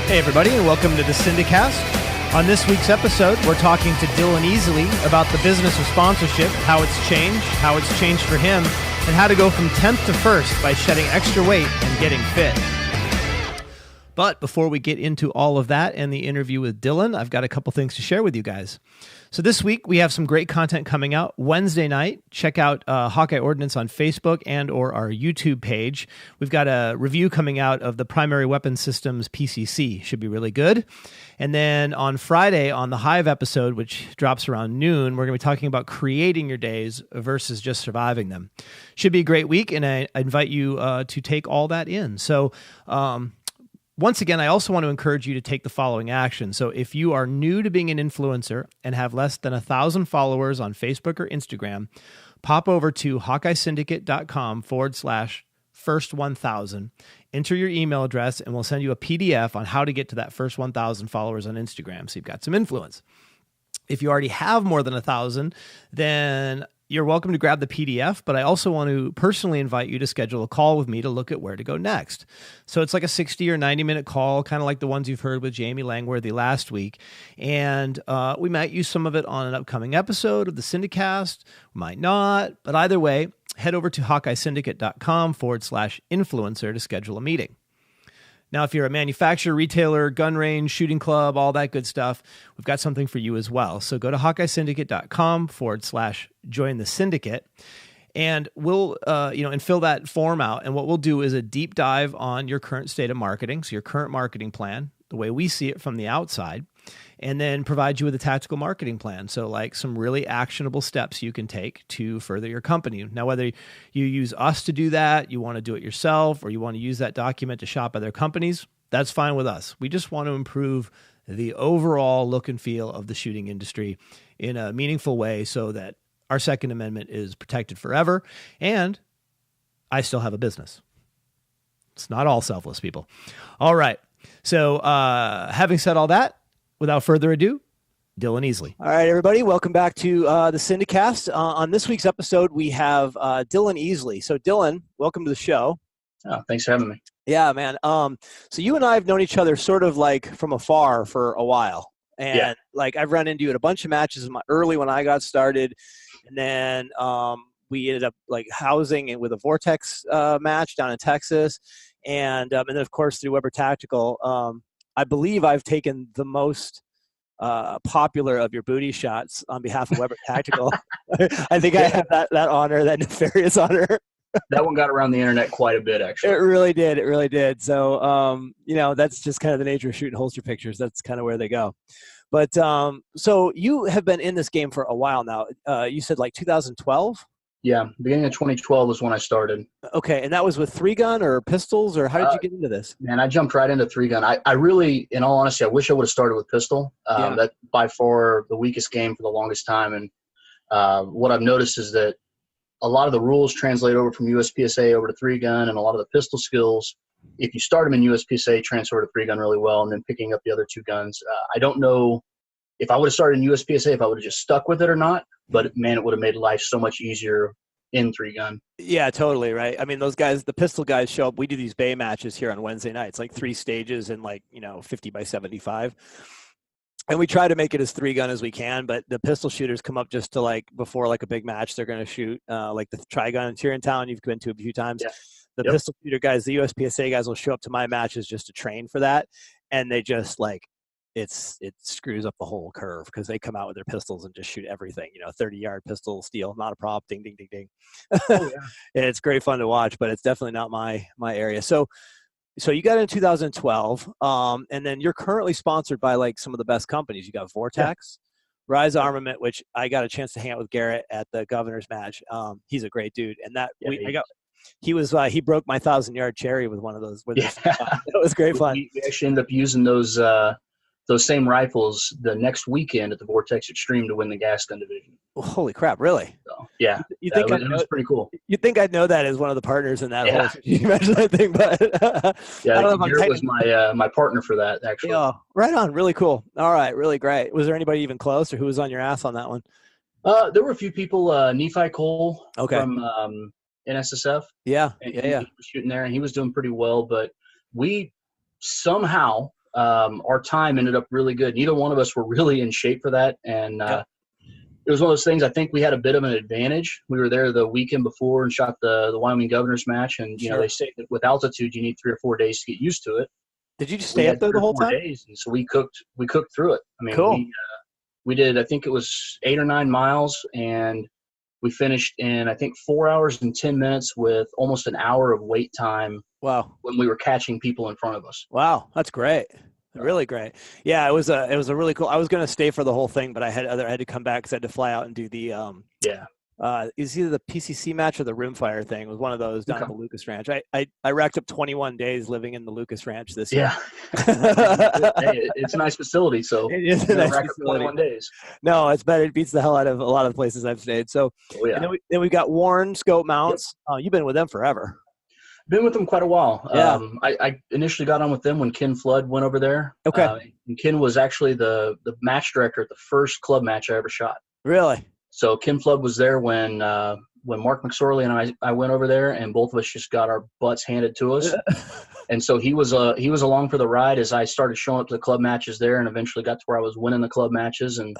Hey everybody, and welcome to the Syndicast. On this week's episode, we're talking to Dillen Easley about the business of sponsorship, how it's changed for him, and how to go from 10th to 1st by shedding extra weight and getting fit. But before we get into all of that and the interview with Dillen, I've got a couple things to share with you guys. So this week, we have some great content coming out. Wednesday night, check out Hawkeye Ordnance on Facebook and or our YouTube page. We've got a review coming out of the Primary Weapon Systems PCC. Should be really good. And then on Friday, on the Hive episode, which drops around noon, we're going to be talking about creating your days versus just surviving them. Should be a great week, and I invite you to take all that in. So, once again, I also want to encourage you to take the following action. So if you are new to being an influencer and have less than 1,000 followers on Facebook or Instagram, pop over to HawkeyeSyndicate.com/first1000, enter your email address, and we'll send you a PDF on how to get to that first 1,000 followers on Instagram. So you've got some influence. If you already have more than 1,000, then you're welcome to grab the PDF, but I also want to personally invite you to schedule a call with me to look at where to go next. So it's like a 60 or 90-minute call, kind of like the ones you've heard with Jamie Langworthy last week. And we might use some of it on an upcoming episode of the Syndicast, might not, but either way, head over to HawkeyeSyndicate.com/influencer to schedule a meeting. Now, if you're a manufacturer, retailer, gun range, shooting club, all that good stuff, we've got something for you as well. So go to HawkeyeSyndicate.com/join the syndicate, and we'll, and fill that form out. And what we'll do is a deep dive on your current state of marketing, so your current marketing plan, the way we see it from the outside, and then provide you with a tactical marketing plan. So like some really actionable steps you can take to further your company. Now, whether you use us to do that, you want to do it yourself, or you want to use that document to shop other companies, that's fine with us. We just want to improve the overall look and feel of the shooting industry in a meaningful way so that our Second Amendment is protected forever, and I still have a business. It's not all selfless, people. All right. So having said all that, without further ado, Dillen Easley. All right, everybody, welcome back to the Syndicast. On this week's episode, we have Dillen Easley. So, Dillen, welcome to the show. Oh, thanks for having me. Yeah, man. So you and I have known each other sort of like from afar for a while, and like I've run into you at a bunch of matches early when I got started, and then we ended up like housing it with a Vortex match down in Texas, and then of course through Weber Tactical. I believe I've taken the most popular of your booty shots on behalf of Weber Tactical. I think I have that honor, that nefarious honor. That one got around the internet quite a bit, actually. It really did. It really did. So, that's just kind of the nature of shooting holster pictures. That's kind of where they go. But so you have been in this game for a while now. You said like 2012? Yeah, beginning of 2012 was when I started. Okay, and that was with 3-gun or pistols, or how did you get into this? Man, I jumped right into 3-gun. I really, in all honesty, I wish I would have started with pistol. That by far the weakest game for the longest time. And what I've noticed is that a lot of the rules translate over from USPSA over to 3-gun, and a lot of the pistol skills, if you start them in USPSA, transfer to 3-gun really well, and then picking up the other 2 guns. I don't know if I would have started in USPSA, if I would have just stuck with it or not, but man, it would have made life so much easier in 3-gun. Yeah, totally. Right. I mean, those guys, the pistol guys show up. We do these bay matches here on Wednesday nights, like 3 stages and 50 by 75. And we try to make it as 3-gun as we can, but the pistol shooters come up just to before a big match, they're going to shoot like the Tri-Guns here in town. You've been to a few times. Yeah. The pistol shooter guys, the USPSA guys will show up to my matches just to train for that. And they just it screws up the whole curve because they come out with their pistols and just shoot everything, 30-yard pistol steel, not a prop, ding, ding, ding, ding. Oh, yeah. And it's great fun to watch, but it's definitely not my area. So you got in 2012, and then you're currently sponsored by some of the best companies. You got Vortex, Rise Armament, which I got a chance to hang out with Garrett at the governor's match. He's a great dude. And he broke my 1,000-yard cherry with one of those. It was great fun. We actually ended up using those same rifles the next weekend at the Vortex Extreme to win the gas gun division. Well, holy crap! Really? So, yeah. You think it was pretty cool? You'd think I'd know that as one of the partners in that whole. You imagine that thing, but Garrett was my partner for that actually. Yeah, right on. Really cool. All right, really great. Was there anybody even close, or who was on your ass on that one? There were a few people. Nephi Cole from NSSF. Yeah, He was shooting there, and he was doing pretty well. But we somehow our time ended up really good. Neither one of us were really in shape for that. And it was one of those things. I think we had a bit of an advantage. We were there the weekend before and shot the Wyoming Governor's match. And, they say that with altitude, you need 3 or 4 days to get used to it. Did you just stay up there the whole time? 4 days, and so we cooked through it. I mean, cool. We did, I think it was 8 or 9 miles, and we finished in, I think, 4 hours and 10 minutes with almost an hour of wait time. Wow. When we were catching people in front of us. Wow. That's great. Really great. Yeah, it was a really cool. I was going to stay for the whole thing, but I had to come back because I had to fly out and do the it was either the PCC match or the Rimfire thing. It was one of those down at the Lucas Ranch. I racked up 21 days living in the Lucas Ranch this year. Hey, it's a nice facility, so it is a nice rack up 21 days. No, it's better. It beats the hell out of a lot of the places I've stayed. So, and then we got Warren Scope Mounts. You've been with them forever. Been with them quite a while. Yeah. I initially got on with them when Ken Flood went over there. Okay. And Ken was actually the match director at the first club match I ever shot. Really? So Ken Flood was there when Mark McSorley and I went over there, and both of us just got our butts handed to us. And so he was along for the ride as I started showing up to the club matches there, and eventually got to where I was winning the club matches. And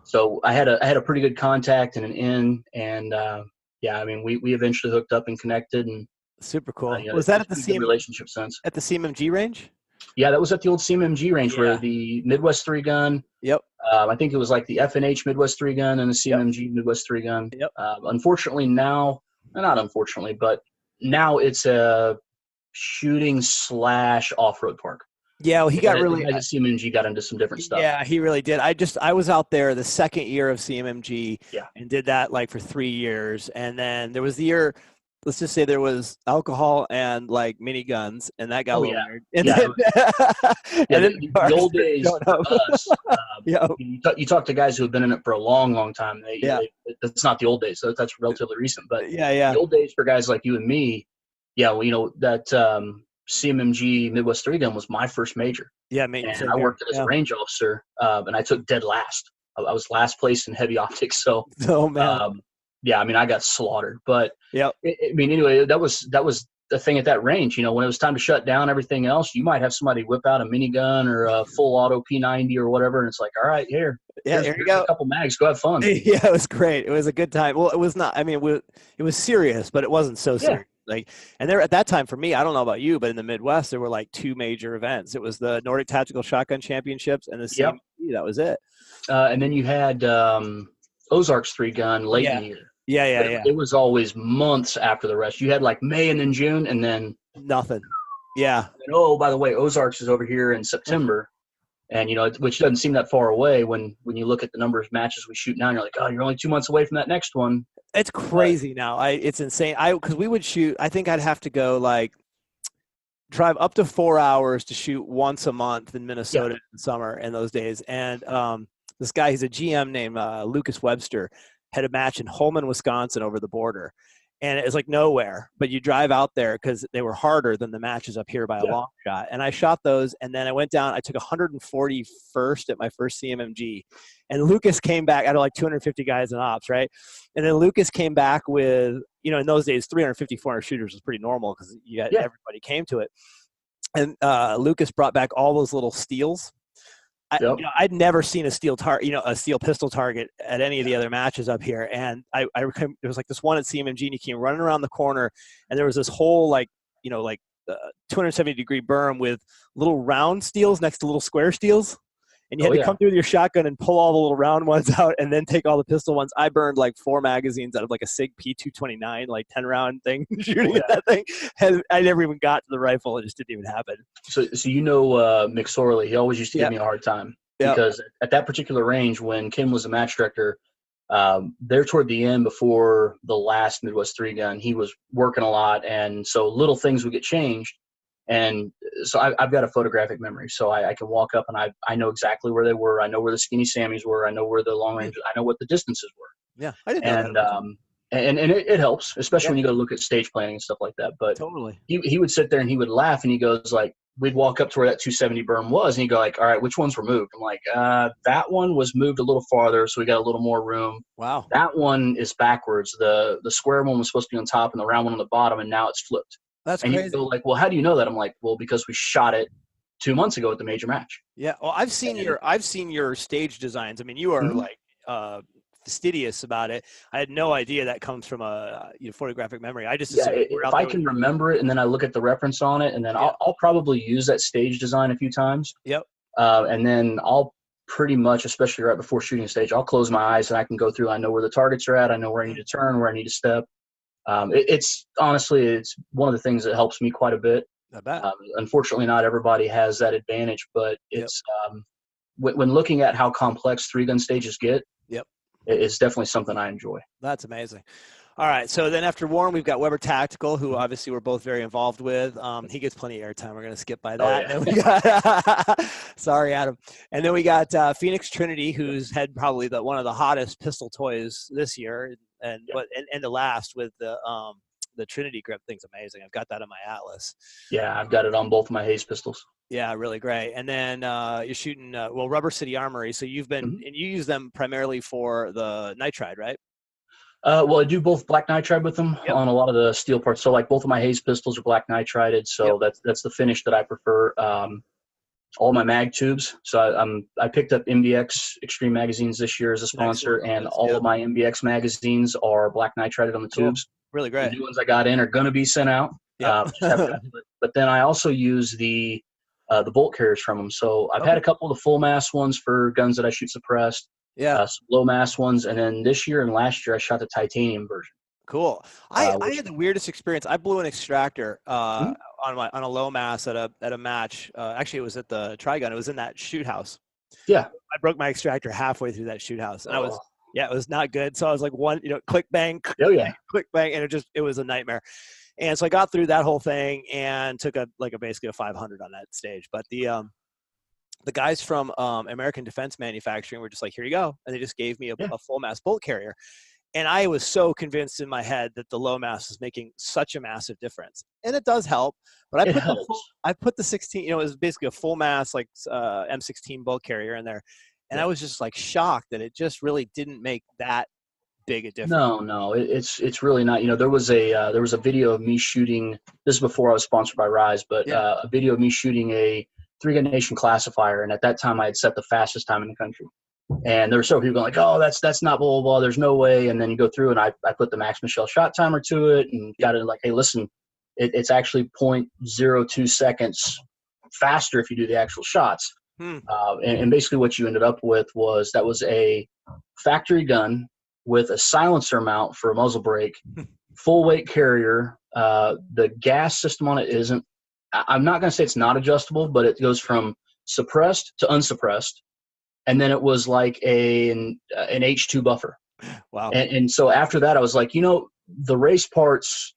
so I had a pretty good contact and an in, and I mean we eventually hooked up and connected. And super cool. Was that at the relationship sense at the CMMG range? Yeah, that was at the old CMMG range where the Midwest 3-gun. Yep. I think it was like the FNH Midwest 3-gun and the CMMG Midwest 3-gun. Yep. Unfortunately now, not unfortunately, but now it's a shooting / off-road park. Yeah, well, he got really. CMMG got into some different stuff. Yeah, he really did. I was out there the second year of CMMG and did that like for 3 years, and then there was the year. Let's just say there was alcohol and like miniguns, and that got a little weird. And then, the old days. You talk to guys who have been in it for a long, long time. That's not the old days. So that's relatively recent. But the old days for guys like you and me, that CMMG Midwest 3-gun was my first major. Yeah, and I worked as a range officer, and I took dead last. I was last place in heavy optics. So, I mean, I got slaughtered, but anyway, that was the thing at that range. When it was time to shut down everything else, you might have somebody whip out a minigun or a full auto P90 or whatever, and it's like, all right, here you go, a couple mags, go have fun. Yeah, it was great. It was a good time. Well, it was not. I mean, it was serious, but it wasn't so serious. And there at that time for me, I don't know about you, but in the Midwest, there were like 2 major events. It was the Nordic Tactical Shotgun Championships and the CMC. That was it. And then you had Ozarks 3-gun late in the year. Yeah. It was always months after the rest. You had like May and then June and then nothing. Yeah. And, by the way, Ozarks is over here in September, and which doesn't seem that far away when you look at the number of matches we shoot now. And you're like, oh, you're only 2 months away from that next one. It's crazy now. It's insane. Because we would shoot. I think I'd have to go drive up to 4 hours to shoot once a month in Minnesota in the summer in those days. And this guy, he's a GM named Lucas Webster, had a match in Holman, Wisconsin over the border. And it was like nowhere, but you drive out there because they were harder than the matches up here by a long shot. And I shot those, and then I went down. I took 141st at my first CMMG. And Lucas came back out of like 250 guys in ops, right? And then Lucas came back with, in those days, 350, 400 shooters was pretty normal because everybody came to it. And Lucas brought back all those little steels. I'd never seen a steel pistol target at any of the other matches up here. And there was like this one at CMMG, and he came running around the corner, and there was this whole 270-degree berm with little round steels next to little square steels. And you had to come through with your shotgun and pull all the little round ones out and then take all the pistol ones. I burned like 4 magazines out of like a SIG P229, like 10-round thing, shooting at that thing. And I never even got to the rifle. It just didn't even happen. So McSorley, he always used to give me a hard time. Because at that particular range, when Kim was the match director, there toward the end before the last Midwest 3-gun, he was working a lot. And so little things would get changed. And so I've got a photographic memory, so I can walk up and I know exactly where they were. I know where the skinny Sammies were. I know where the long range. I know what the distances were. Yeah, I didn't know that. And it helps, especially when you go look at stage planning and stuff like that. But totally, he would sit there and he would laugh, and he goes like, we'd walk up to where that 270 berm was, and he'd go like, all right, which ones were moved? I'm like, that one was moved a little farther, so we got a little more room. Wow. That one is backwards. The square one was supposed to be on top and the round one on the bottom, and now it's flipped. That's and crazy. You go like, well, how do you know that? I'm like, well, because we shot it 2 months ago at the major match. Yeah. Well, I've seen your stage designs. I mean, you are like fastidious about it. I had no idea that comes from a photographic memory. I just assumed if I can remember it and then I look at the reference on it, and then I'll probably use that stage design a few times. Yep. And then I'll pretty much, especially right before shooting a stage, I'll close my eyes and I can go through. I know where the targets are at. I know where I need to turn, where I need to step. It's honestly, it's one of the things that helps me quite a bit. I bet. Unfortunately, not everybody has that advantage, but it's when looking at how complex 3-gun stages get, it's definitely something I enjoy. That's amazing. All right. So then after Warren, we've got Weber Tactical, who obviously we're both very involved with. He gets plenty of airtime. We're going to skip by that. Oh, yeah. And we got, sorry, Adam. And then we got Phoenix Trinity, who's had probably one of the hottest pistol toys this year and the last with the Trinity grip thing's amazing. I've got that on my Atlas. Yeah, I've got it on both of my Hayes pistols. Yeah, really great. And then you're shooting, Rubber City Armory. So you've been, and you use them primarily for the nitride, right? Well, I do both black nitride with them on a lot of the steel parts. So like both of my Hayes pistols are black nitrided. So that's the finish that I prefer. All my mag tubes. So I picked up MBX Extreme Magazines this year as a sponsor, and all of my MBX magazines are black nitrided on the tubes. Really great. The new ones I got in are going to be sent out. But then I also use the bolt carriers from them. So I've had a couple of the full mass ones for guns that I shoot suppressed. Some low mass ones, and then this year and last year I shot the titanium version. Cool. I had the weirdest experience. I blew an extractor on a low mass at a match. Actually, it was at the Trigun. It was in that shoot house. Yeah. I broke my extractor halfway through that shoot house, and it was not good. So I was like click bang, click bang, and it was a nightmare. And so I got through that whole thing and took basically a 500 on that stage. But the guys from American Defense Manufacturing were just like, here you go. And they just gave me a full mass bolt carrier. And I was so convinced in my head that the low mass was making such a massive difference. And it does help. But I put the 16, it was basically a full mass, like M16 bolt carrier in there. And I was just like shocked that it just really didn't make that big a difference. No, it's really not. There was a video of me shooting, this is before I was sponsored by Rise, but a video of me shooting a 3-gun nation classifier, and at that time I had set the fastest time in the country. And there were several people going like, oh, that's not blah, blah, blah, there's no way. And then you go through and I put the Max Michel shot timer to it and got it like, hey, listen, it's actually 0.02 seconds faster if you do the actual shots. And basically what you ended up with was a factory gun with a silencer mount for a muzzle brake, full weight carrier. The gas system on it isn't, I'm not going to say it's not adjustable, but it goes from suppressed to unsuppressed. And then it was like an H2 buffer. Wow. And so after that, I was like, the race parts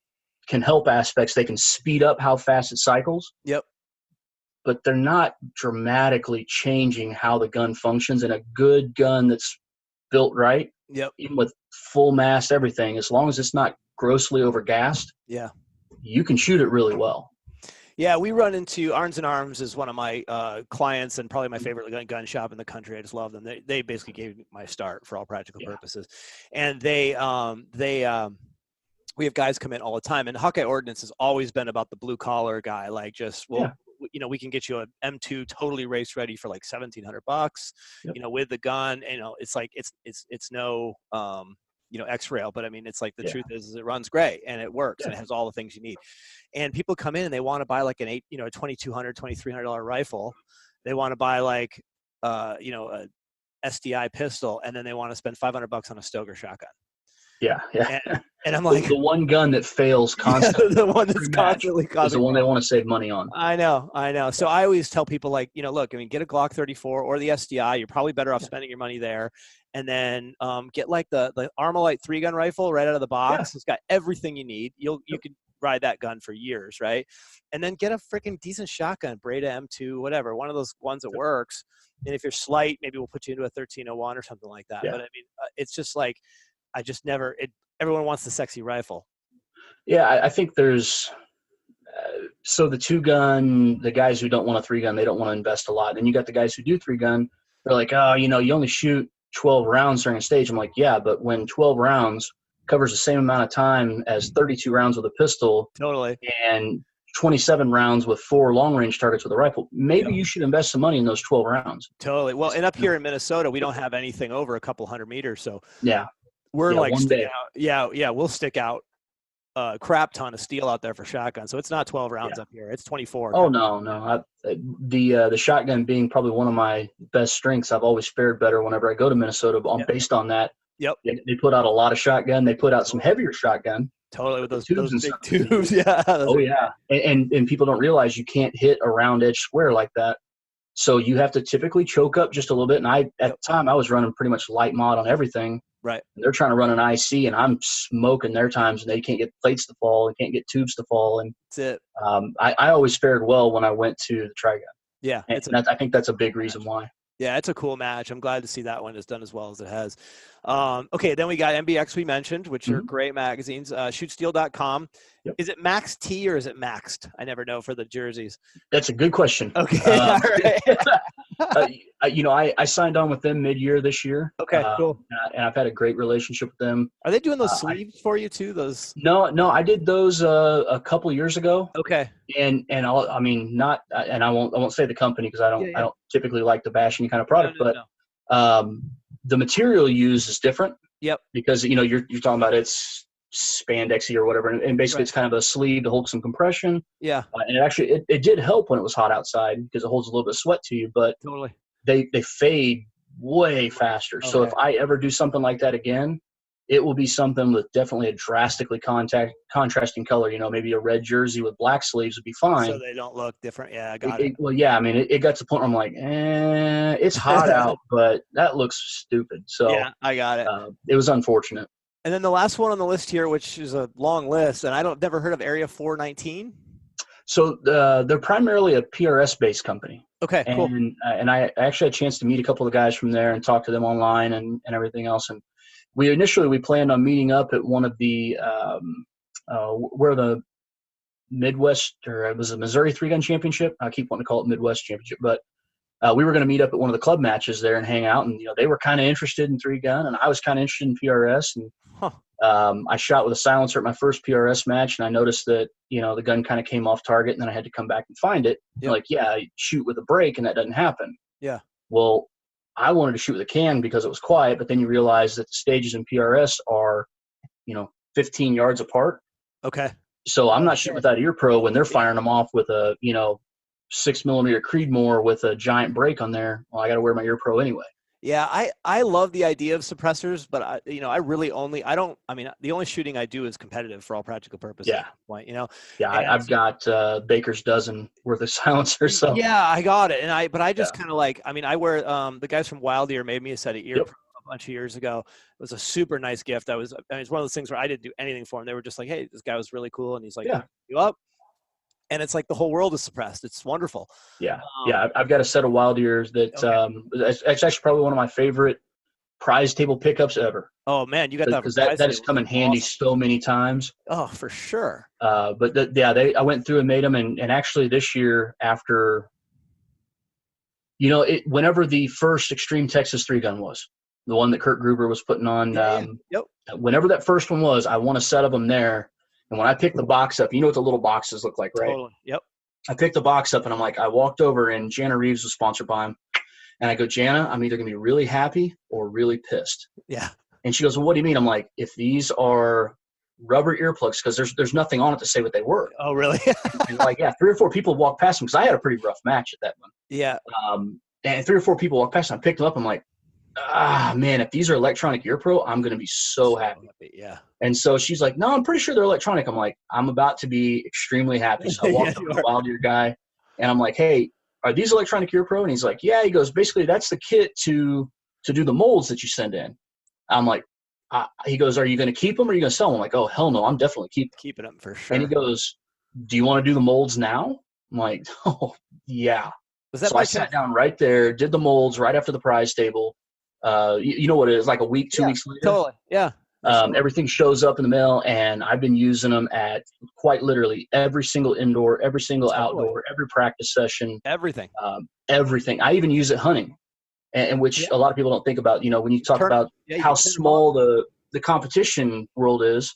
can help aspects. They can speed up how fast it cycles. Yep. But they're not dramatically changing how the gun functions. And a good gun that's built right, even with full mass everything, as long as it's not grossly overgassed, you can shoot it really well. Yeah, we run into Arms and Arms is one of my clients and probably my favorite gun shop in the country. I just love them. They basically gave me my start for all practical purposes. And we have guys come in all the time. And Hawkeye Ordnance has always been about the blue collar guy. Like we can get you an M2 totally race ready for like $1,700, with the gun. It's like it's no X-Rail, but I mean, it's like the truth is it runs great and it works and it has all the things you need. And people come in and they want to buy like a $2,200, $2,300 rifle. They want to buy like, a SDI pistol, and then they want to spend $500 on a Stoker shotgun. Yeah. And I'm like, the one gun that fails constantly. The one that's constantly is the one they want to save money on. I know. So I always tell people like, look, I mean, get a Glock 34 or the SDI. You're probably better off spending your money there. And then get like the Armalite 3-gun rifle right out of the box. It's got everything you need. You could ride that gun for years, right? And then get a freaking decent shotgun, Breda M2, whatever, one of those ones that works. And if you're slight, maybe we'll put you into a 1301 or something like that. But I mean, it's just like, everyone wants the sexy rifle. Yeah, I think there's so the 2-gun, the guys who don't want a 3-gun, they don't want to invest a lot. And you got the guys who do 3-gun, they're like, oh, you only shoot 12 rounds during a stage. I'm like, yeah, but when 12 rounds covers the same amount of time as 32 rounds with a pistol, totally, and 27 rounds with 4 long-range targets with a rifle. Maybe you should invest some money in those 12 rounds. Totally. Well, and up here in Minnesota, we don't have anything over a couple hundred meters. So we're like sticking out. Yeah, we'll stick out a crap ton of steel out there for shotgun. So it's not 12 rounds up here. It's 24. Oh, no. The shotgun being probably one of my best strengths, I've always fared better whenever I go to Minnesota based on that. Yep. They put out a lot of shotgun. They put out some heavier shotgun. Totally, with those big tubes. Yeah. And people don't realize you can't hit a round edge square like that. So you have to typically choke up just a little bit. And at the time, I was running pretty much light mod on everything. Right. And they're trying to run an IC, and I'm smoking their times, and they can't get plates to fall and can't get tubes to fall. And that's it. I always fared well when I went to the Tri-Gun. Yeah. I think that's a big reason why. Yeah, it's a cool match. I'm glad to see that one has done as well as it has. Okay, then we got MBX we mentioned, which are great magazines. Shootsteel.com. Yep. Is it Max T or is it Maxed? I never know for the jerseys. That's a good question. Okay, all right. I signed on with them mid-year this year. Okay, cool. And I've had a great relationship with them. Are they doing those sleeves for you too? Those? No, I did those a couple years ago. Okay. And I won't say the company because I don't typically like to bash any kind of product, but the material used is different. Yep. Because you're talking about it's spandexy or whatever, and basically it's kind of a sleeve to hold some compression. Yeah. And it actually it did help when it was hot outside because it holds a little bit of sweat to you, but totally they fade way faster. Okay. So if I ever do something like that again, it will be something with definitely a drastically contrasting color. Maybe a red jersey with black sleeves would be fine. So they don't look different. Yeah, I got it. Well, yeah, I mean, it got to the point where I'm like, it's hot out, but that looks stupid. So yeah, I got it. It was unfortunate. And then the last one on the list here, which is a long list, and never heard of Area 419. So they're primarily a PRS-based company. Okay, cool. And I actually had a chance to meet a couple of the guys from there and talk to them online and everything else. And we planned on meeting up at one of the where the Midwest, or it was the Missouri 3-Gun Championship. I keep wanting to call it Midwest Championship, but we were going to meet up at one of the club matches there and hang out. And they were kind of interested in 3-gun, and I was kind of interested in PRS. And I shot with a silencer at my first PRS match, and I noticed that the gun kind of came off target, and then I had to come back and find it. Yep. I shoot with a break, and that doesn't happen. Yeah. Well, I wanted to shoot with a can because it was quiet, but then you realize that the stages in PRS are, 15 yards apart. Okay. So I'm not shooting with that ear pro when they're firing them off with a, 6mm Creedmoor with a giant break on there. Well, I got to wear my ear pro anyway. Yeah, I love the idea of suppressors, but the only shooting I do is competitive for all practical purposes. Yeah. Yeah, I've got Baker's dozen worth of silencers. So yeah, I got it. But I just kind of I wear the guys from Wild Ear made me a set of ear pro a bunch of years ago. It was a super nice gift. It's one of those things where I didn't do anything for him. They were just like, hey, this guy was really cool, and he's like, you up? And it's like the whole world is suppressed. It's wonderful. Yeah. I've got a set of Wild Ears that it's actually probably one of my favorite prize table pickups ever. Oh man, you got that. Because that has come in handy so many times. Oh, for sure. I went through and made them, and actually this year after, whenever the first Extreme Texas 3-Gun was, the one that Kurt Gruber was putting on, whenever that first one was, I won a set of them there. And when I picked the box up, you know what the little boxes look like, right? Totally. Yep. I picked the box up, and I'm like, I walked over, and Jana Reeves was sponsored by him. And I go, Jana, I'm either going to be really happy or really pissed. Yeah. And she goes, well, what do you mean? I'm like, if these are rubber earplugs, because there's nothing on it to say what they were. Oh, really? And 3 or 4 people walked past them, because I had a pretty rough match at that one. Yeah. And 3 or 4 people walked past, and I picked them up. I'm like, man, if these are electronic ear pro, I'm going to be so happy. Yeah. And so she's like, no, I'm pretty sure they're electronic. I'm like, I'm about to be extremely happy. So I walked up to the Wild Ear guy, and I'm like, hey, are these electronic ear pro? And he's like, yeah. He goes, basically, that's the kit to do the molds that you send in. I'm like, he goes, are you going to keep them or are you going to sell them? I'm like, oh, hell no, I'm definitely keeping them for sure. And he goes, do you want to do the molds now? I'm like, oh, yeah. Was that so I sat down right there, did the molds right after the prize table. You know what it is, like a week, 2 weeks later. Totally, yeah. Everything shows up in the mail, and I've been using them at quite literally every single indoor, every single outdoor, every practice session. Everything. Everything. I even use it hunting, and which a lot of people don't think about. When you talk about how small the competition world is,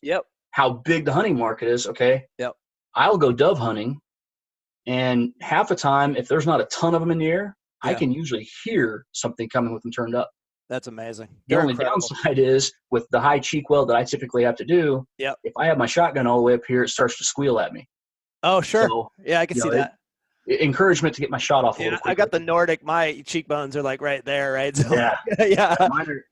how big the hunting market is. Okay. Yep. I'll go dove hunting, And half the time, if there's not a ton of them in the air, Yeah. I can usually hear something coming with them turned up. That's amazing. The only downside is with the high cheek weld that I typically have to do, if I have my shotgun all the way up here, it starts to squeal at me. Oh, sure. So, yeah, I can see that. Encouragement to get my shot off a little quicker. I got the Nordic. My cheekbones are like right there, right? So, yeah. Mine are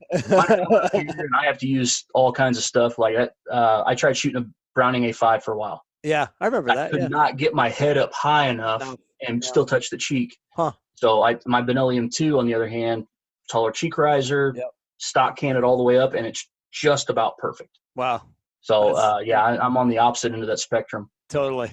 up here, and I have to use all kinds of stuff. Like I tried shooting a Browning A5 for a while. Yeah, I remember that. I could not get my head up high enough and still touch the cheek. Huh. So my Benelli M2, on the other hand, taller cheek riser, stock canted all the way up, and it's just about perfect. Wow. So, I'm on the opposite end of that spectrum. Totally.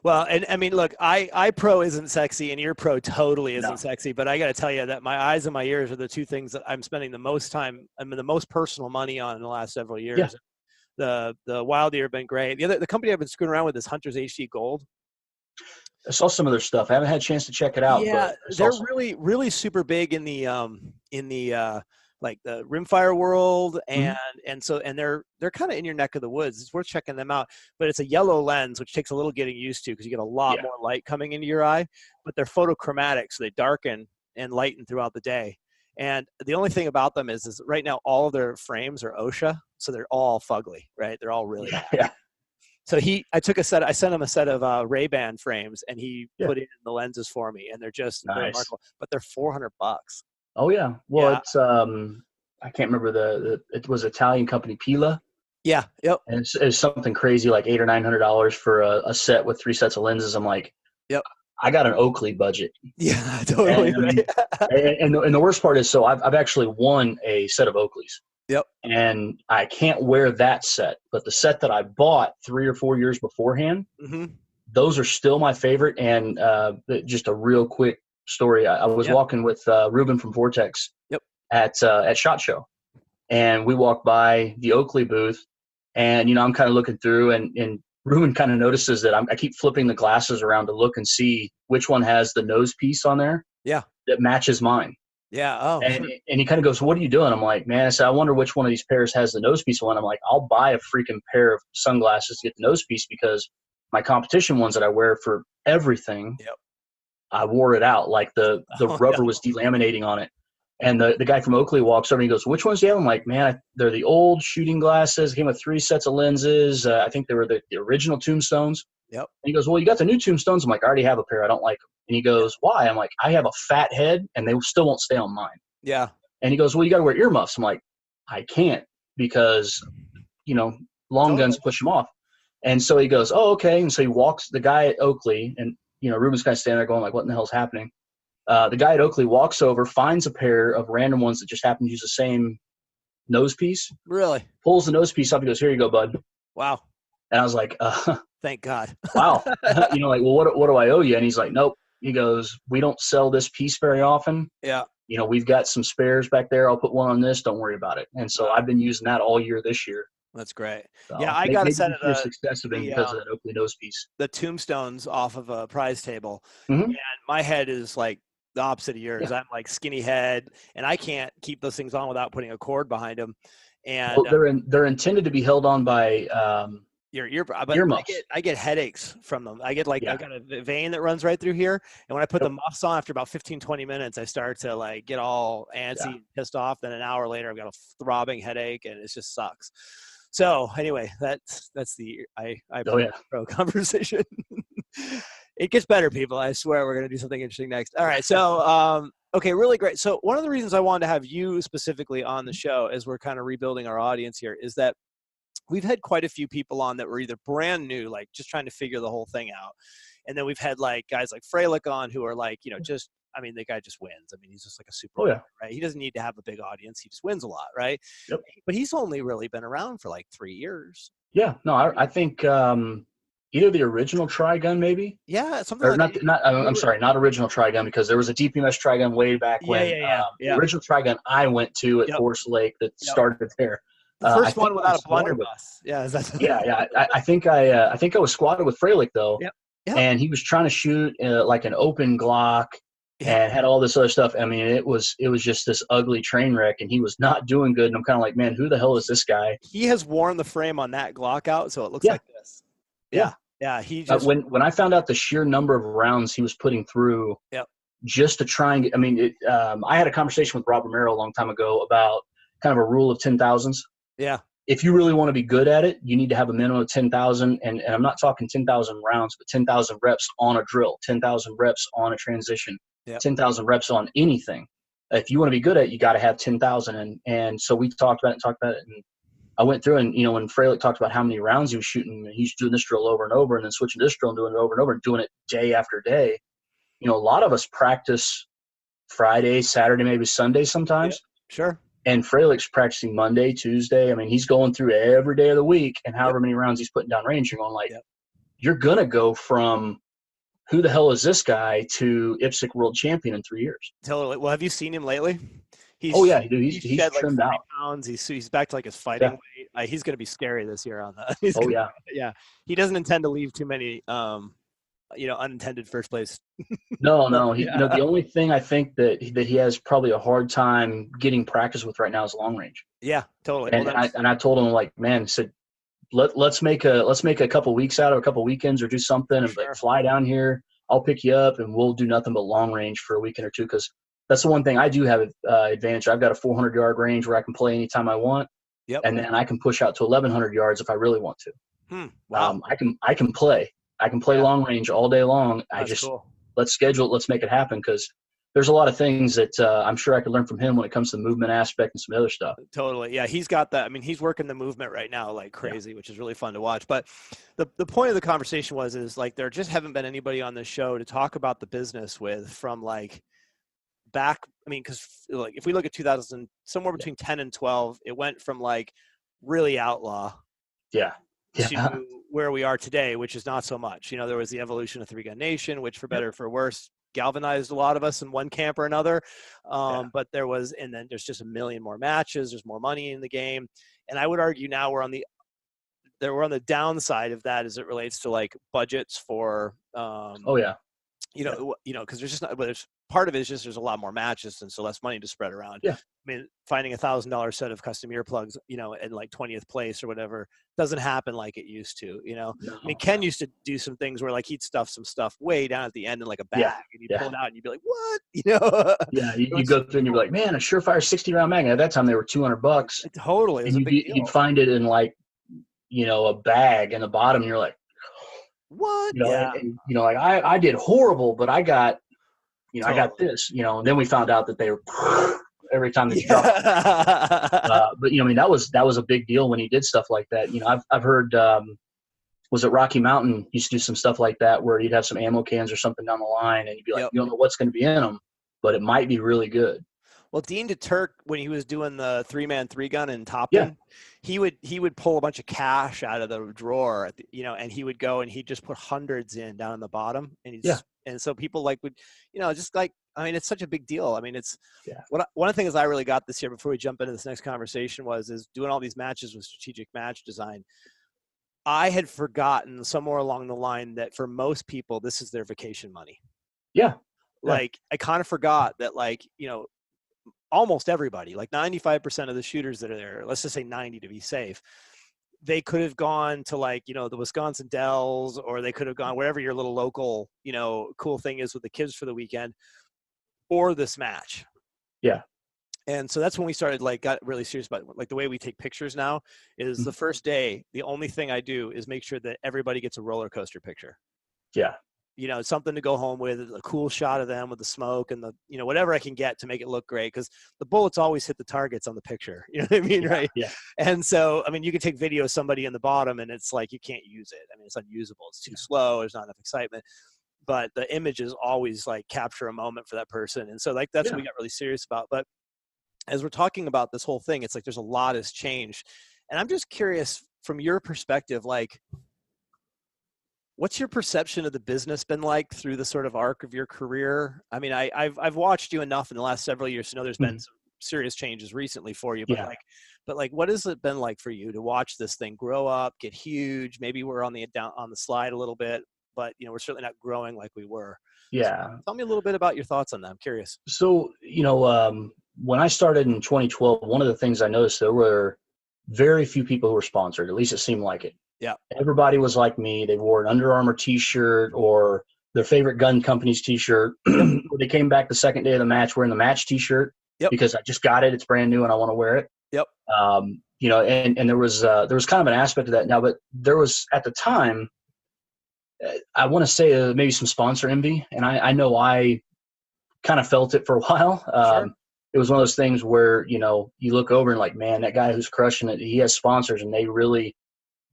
Well, and I mean, look, I pro isn't sexy and ear pro totally isn't sexy, but I got to tell you that my eyes and my ears are the two things that I'm spending the most time, the most personal money on in the last several years. Yeah. The wild ear have been great. The company I've been screwing around with is Hunter's HD Gold. I saw some of their stuff. I haven't had a chance to check it out. Yeah, they're really, really super big in the like the rimfire world, and they're kind of in your neck of the woods. It's worth checking them out. But it's a yellow lens, which takes a little getting used to because you get a lot more light coming into your eye. But they're photochromatic, so they darken and lighten throughout the day. And the only thing about them is right now all of their frames are OSHA, so they're all fugly, right? They're all really bad. Yeah. So I sent him a set of Ray-Ban frames, and he put in the lenses for me, and they're just they're remarkable. But they're $400. Oh yeah. Well, it's I can't remember it was Italian company Pila. Yeah. Yep. And it's something crazy like $800 or $900 for a set with 3 sets of lenses. I'm like, yep. I got an Oakley budget. Yeah, totally. And the worst part is, so I've actually won a set of Oakleys. Yep. And I can't wear that set, but the set that I bought 3 or 4 years beforehand, those are still my favorite. And just a real quick story. I was walking with Ruben from Vortex at SHOT Show, and we walked by the Oakley booth, and I'm kind of looking through, and Ruben kind of notices that I keep flipping the glasses around to look and see which one has the nose piece on there that matches mine. Yeah. Oh. And he kind of goes, "What are you doing?" I'm like, "Man," I said, "I wonder which one of these pairs has the nose piece on." I'm like, "I'll buy a freaking pair of sunglasses to get the nose piece because my competition ones that I wear for everything, I wore it out. Like the rubber was delaminating on it." And the guy from Oakley walks over and he goes, "Which ones do you have?" I'm like, "Man, they're the old shooting glasses. Came with 3 sets of lenses. I think they were the original Tombstones." Yep. And he goes, "Well, you got the new Tombstones." I'm like, "I already have a pair. I don't like them." And he goes, "Why?" I'm like, "I have a fat head and they still won't stay on mine." Yeah. And he goes, "Well, you got to wear earmuffs." I'm like, "I can't because, long guns push them off." And so he goes, "Oh, okay." And so he walks the guy at Oakley, and, Ruben's kind of standing there going like, "What in the hell's happening?" The guy at Oakley walks over, finds a pair of random ones that just happen to use the same nose piece. Really? Pulls the nose piece up. He goes, "Here you go, bud." Wow. And I was like, thank God. Wow. Like, "Well, what do I owe you?" And he's like, "Nope." He goes, "We don't sell this piece very often. Yeah. We've got some spares back there. I'll put one on this. Don't worry about it." And so I've been using that all year this year. That's great. So yeah, I got a set of success of it because of that Oakley nose piece. The Tombstones off of a prize table, and my head is like the opposite of yours. I'm like skinny head, and I can't keep those things on without putting a cord behind them. And they're intended to be held on by your earmuffs. I get headaches from them. I got a vein that runs right through here, and when I put the muffs on, after about 15-20 minutes, I start to like get all antsy, and pissed off. Then an hour later, I've got a throbbing headache, and it just sucks. So anyway, that's the pro conversation. It gets better, people. I swear we're going to do something interesting next. All right. So, okay, really great. So one of the reasons I wanted to have you specifically on the show as we're kind of rebuilding our audience here is that we've had quite a few people on that were either brand new, like just trying to figure the whole thing out. And then we've had like guys like Freilich on who are like, the guy just wins. I mean, he's just like a super winner, right? He doesn't need to have a big audience. He just wins a lot, right? Yep. But he's only really been around for like 3 years. Yeah. No, I think either the original Trigun, maybe. Yeah, something like that. I'm sorry, not original Trigun, because there was a DPMS Trigun way back when. The original Trigun I went to at Forest Lake that started there. The first one without a blunderbuss. I think I was squatted with Freilich though. Yep. And he was trying to shoot like an open Glock and had all this other stuff. I mean, it was just this ugly train wreck, and he was not doing good. And I'm kind of like, man, who the hell is this guy? He has worn the frame on that Glock out, so it looks like this. Yeah. Yeah, he just when I found out the sheer number of rounds he was putting through, just to try and get. I mean, I had a conversation with Rob Romero a long time ago about kind of a rule of 10,000s. Yeah. If you really want to be good at it, you need to have a minimum of 10,000, and I'm not talking 10,000 rounds, but 10,000 reps on a drill, 10,000 reps on a transition, 10,000 reps on anything. If you want to be good at it, you got to have 10,000. And so we talked about it, and I went through, and when Freilich talked about how many rounds he was shooting, he's doing this drill over and over, and then switching to this drill and doing it over and over, and doing it day after day. A lot of us practice Friday, Saturday, maybe Sunday sometimes. Yeah, sure. And Freilich's practicing Monday, Tuesday. I mean, he's going through every day of the week, and however many rounds he's putting down range, you're going like, you're going to go from who the hell is this guy to IPSC world champion in 3 years. Totally. Well, have you seen him lately? He's shed trimmed like out. Pounds. He's back to like his fighting weight. He's going to be scary this year on that. Yeah. He doesn't intend to leave too many, unintended first place. No. The only thing I think that he has probably a hard time getting practice with right now is long range. Yeah, totally. And I told him, like, man, I said, let's make a couple weeks out of a couple weekends or do something, and fly down here. I'll pick you up, and we'll do nothing but long range for a weekend or two, because that's the one thing I do have advantage. I've got a 400-yard range where I can play anytime I want, and then I can push out to 1,100 yards if I really want to. Wow. I can play. I can play long range all day long. Cool. Let's schedule it. Let's make it happen, because there's a lot of things that I'm sure I could learn from him when it comes to the movement aspect and some other stuff. Totally. Yeah, he's got that. I mean, he's working the movement right now like crazy, which is really fun to watch. But the point of the conversation is like there just haven't been anybody on this show to talk about the business with from like back. I mean, because like if we look at 2000, somewhere between 10 and 12, it went from like really outlaw to where we are today, which is not so much. There was the evolution of Three Gun Nation, which for better or for worse galvanized a lot of us in one camp or another. But and then there's just a million more matches. There's more money in the game. And I would argue now we're on the downside of that as it relates to like budgets for, because there's just not, but part of it is just there's a lot more matches and so less money to spread around. Yeah. I mean, finding $1,000 set of custom earplugs, in like 20th place or whatever doesn't happen like it used to, No. I mean, Ken used to do some things where like he'd stuff some stuff way down at the end in like a bag and you'd pull it out and you'd be like, what? You go through and you'd be like, man, a Surefire 60-round mag. At that time they were $200. Totally. And you'd find it in like, a bag in the bottom, and you're like, what? Like I did horrible, but I got, I got this, and then we found out that they were every time they dropped. But that was a big deal when he did stuff like that. I've heard, was it Rocky Mountain used to do some stuff like that where he'd have some ammo cans or something down the line, and you'd be like, you don't know what's going to be in them, but it might be really good. Well, Dean DeTurk, when he was doing the 3-man 3-gun in Top Gun, he would pull a bunch of cash out of the drawer, and he would go and he'd just put hundreds in down on the bottom, and and so people like would, just like, I mean, it's such a big deal. I mean, it's one of the things I really got this year before we jump into this next conversation is doing all these matches with strategic match design. I had forgotten somewhere along the line that for most people, this is their vacation money. Yeah. Like I kind of forgot that, like, almost everybody, like 95% of the shooters that are there, let's just say 90 to be safe, they could have gone to like, the Wisconsin Dells, or they could have gone wherever your little local, cool thing is with the kids for the weekend, or this match. Yeah. And so that's when we started, like, got really serious about it. Like the way we take pictures now is the first day, the only thing I do is make sure that everybody gets a roller coaster picture. Yeah. Something to go home with, a cool shot of them with the smoke and the, whatever I can get to make it look great. Cause the bullets always hit the targets on the picture. You know what I mean? Yeah, right. Yeah. And so, I mean, you can take video of somebody in the bottom and it's like, you can't use it. I mean, it's unusable. It's too slow. There's not enough excitement, but the images always like capture a moment for that person. And so like, that's what we got really serious about. But as we're talking about this whole thing, it's like, there's a lot has changed. And I'm just curious from your perspective, like, what's your perception of the business been like through the sort of arc of your career? I mean, I've watched you enough in the last several years to know there's been some serious changes recently for you, but like, what has it been like for you to watch this thing grow up, get huge? Maybe we're on the slide a little bit, but we're certainly not growing like we were. Yeah. So tell me a little bit about your thoughts on that. I'm curious. So, when I started in 2012, one of the things I noticed, there were very few people who were sponsored. At least it seemed like it. Yeah. Everybody was like me. They wore an Under Armour t-shirt or their favorite gun company's t-shirt. They came back the second day of the match wearing the match t-shirt because I just got it. It's brand new and I want to wear it. Yep. And there was kind of an aspect of that now, but there was at the time, I want to say maybe some sponsor envy. And I know I kind of felt it for a while. Sure. It was one of those things where, you look over and like, man, that guy who's crushing it, he has sponsors and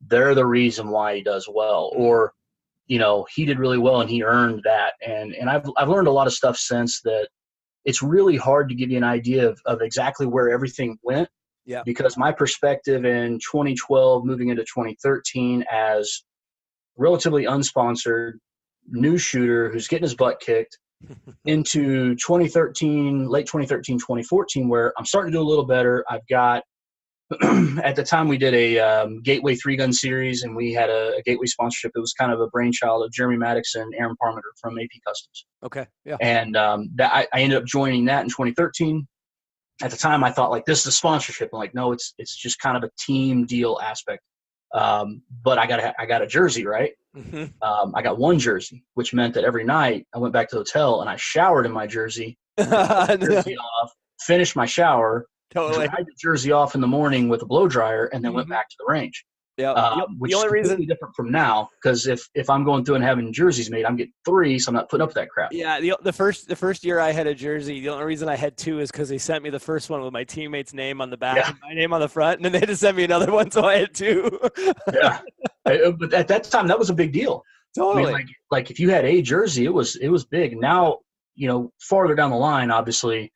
they're the reason why he does well. Or, he did really well and he earned that. And I've learned a lot of stuff since that it's really hard to give you an idea of exactly where everything went. Yeah. Because my perspective in 2012, moving into 2013 as relatively unsponsored new shooter who's getting his butt kicked into 2013, late 2013, 2014, where I'm starting to do a little better. I've got, at the time we did a Gateway 3-gun series and we had a Gateway sponsorship. It was kind of a brainchild of Jeremy Maddox and Aaron Parmenter from AP Customs. Okay. Yeah. And I ended up joining that in 2013. At the time I thought like, this is a sponsorship. I'm like, no, it's just kind of a team deal aspect. But I got a jersey, right? Mm-hmm. I got one jersey, which meant that every night I went back to the hotel and I showered in my jersey, jersey off, finished my shower, totally dried the jersey off in the morning with a blow dryer, and then went back to the range. Yeah, which is completely different from now, because if I'm going through and having jerseys made, I'm getting 3, so I'm not putting up with that crap. Yeah, the first year I had a jersey, the only reason I had 2 is because they sent me the first one with my teammate's name on the back and my name on the front, and then they had to send me another one, so I had 2. Yeah, but at that time, that was a big deal. Totally. I mean, like if you had a jersey, it was big. Now, farther down the line, obviously,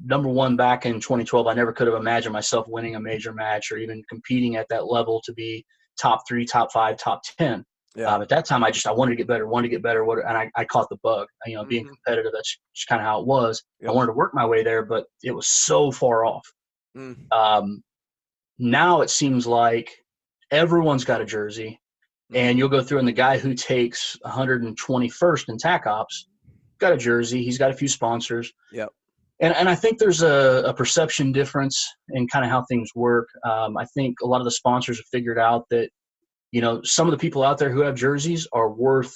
number one, back in 2012, I never could have imagined myself winning a major match or even competing at that level to be top 3, top 5, top 10. Yeah. At that time, I wanted to get better, and I caught the bug. Being competitive, that's just kind of how it was. Yep. I wanted to work my way there, but it was so far off. Now it seems like everyone's got a jersey, and you'll go through, and the guy who takes 121st in TAC Ops got a jersey. He's got a few sponsors. Yep. And I think there's a perception difference in kind of how things work. I think a lot of the sponsors have figured out that, some of the people out there who have jerseys are worth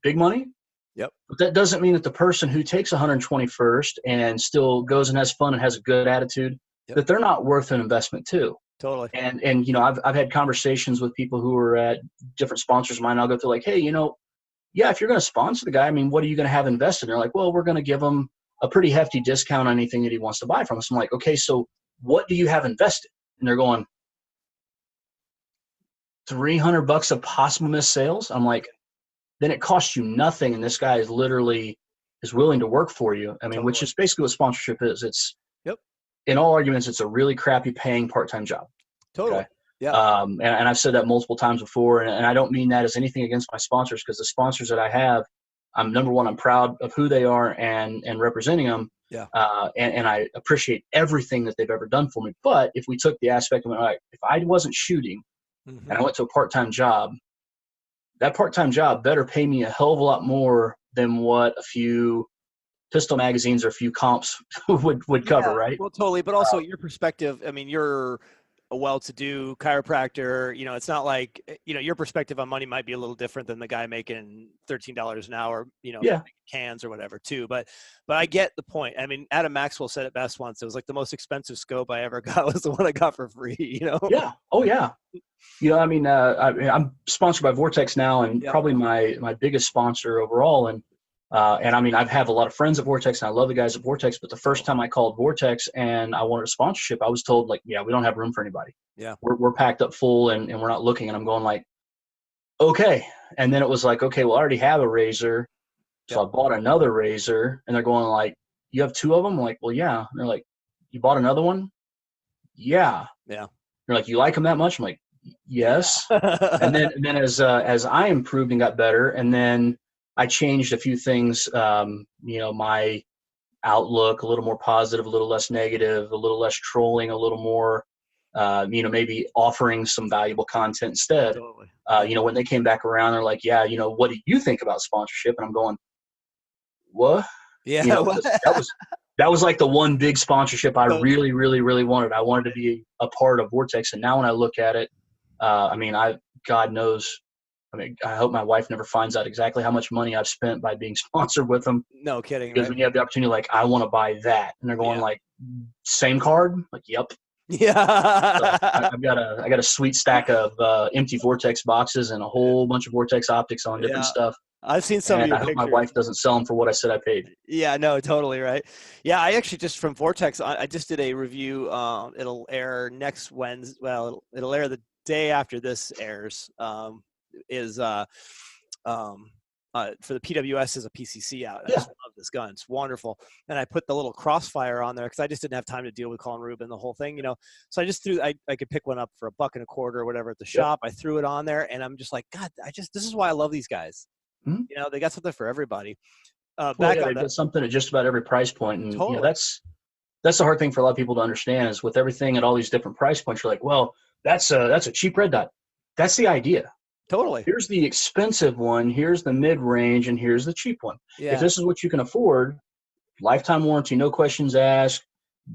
big money. Yep. But that doesn't mean that the person who takes 121st and still goes and has fun and has a good attitude, that they're not worth an investment too. Totally. And I've had conversations with people who are at different sponsors of mine. I'll go through like, hey, if you're going to sponsor the guy, I mean, what are you going to have invested? And they're like, well, we're going to give him a pretty hefty discount on anything that he wants to buy from us. I'm like, okay, so what do you have invested? And they're going, $300 of possible missed sales. I'm like, then it costs you nothing. And this guy is willing to work for you. I mean, totally. Which is basically what sponsorship is. It's in all arguments, it's a really crappy paying part-time job. Totally. Okay? Yeah. And I've said that multiple times before. And I don't mean that as anything against my sponsors, because the sponsors that I have, number one, I'm proud of who they are and representing them. Yeah. And I appreciate everything that they've ever done for me. But if we took the aspect of, all right, if I wasn't shooting and I went to a part-time job, that part-time job better pay me a hell of a lot more than what a few pistol magazines or a few comps would cover, right? Well, totally. But also your perspective, I mean, you're a well-to-do chiropractor, it's not like, your perspective on money might be a little different than the guy making $13 an hour, cans or whatever too. But I get the point. I mean, Adam Maxwell said it best once. It was like the most expensive scope I ever got was the one I got for free, Yeah. Oh yeah. I'm sponsored by Vortex now, and probably my biggest sponsor overall. And I mean, I have a lot of friends at Vortex, and I love the guys at Vortex. But the first time I called Vortex and I wanted a sponsorship, I was told, like, we don't have room for anybody. Yeah, we're packed up full, and we're not looking. And I'm going like, okay. And then it was like, okay, well, I already have a razor, so I bought another razor. And they're going like, you have 2 of them? I'm like, well, yeah. And they're like, you bought another one? Yeah. Yeah. They're like, you like them that much? I'm like, yes. and then as I improved and got better, and then I changed a few things, my outlook, a little more positive, a little less negative, a little less trolling, a little more, maybe offering some valuable content instead. Totally. When they came back around, they're like, what do you think about sponsorship? And I'm going, what? Yeah. That was like the one big sponsorship I really, really, really wanted. I wanted to be a part of Vortex. And now when I look at it, I mean, God knows. I mean, I hope my wife never finds out exactly how much money I've spent by being sponsored with them. No kidding. Because right? when you have the opportunity, like, I want to buy that, and they're going like, same card? Like, yep. Yeah. So I got a sweet stack of empty Vortex boxes and a whole bunch of Vortex optics on different stuff. I've seen some of your pictures. I hope my wife doesn't sell them for what I said I paid. Yeah, no, totally right. Yeah, I actually just from Vortex, I just did a review. It'll air next Wednesday. Well, it'll air the day after this airs. For the PWS as a PCC out. I just love this gun. It's wonderful. And I put the little crossfire on there because I just didn't have time to deal with Colin Rubin, the whole thing, you know. So I just threw, I could pick one up for $1.25 or whatever at the shop. I threw it on there and I'm just like, God, this is why I love these guys. Mm-hmm. You know, they got something for everybody. They got something at just about every price point. And you know, that's the hard thing for a lot of people to understand is with everything at all these different price points, you're like, well, that's a cheap red dot. That's the idea. Totally. Here's the expensive one, here's the mid-range, and here's the cheap one. Yeah. If this is what you can afford, lifetime warranty, no questions asked,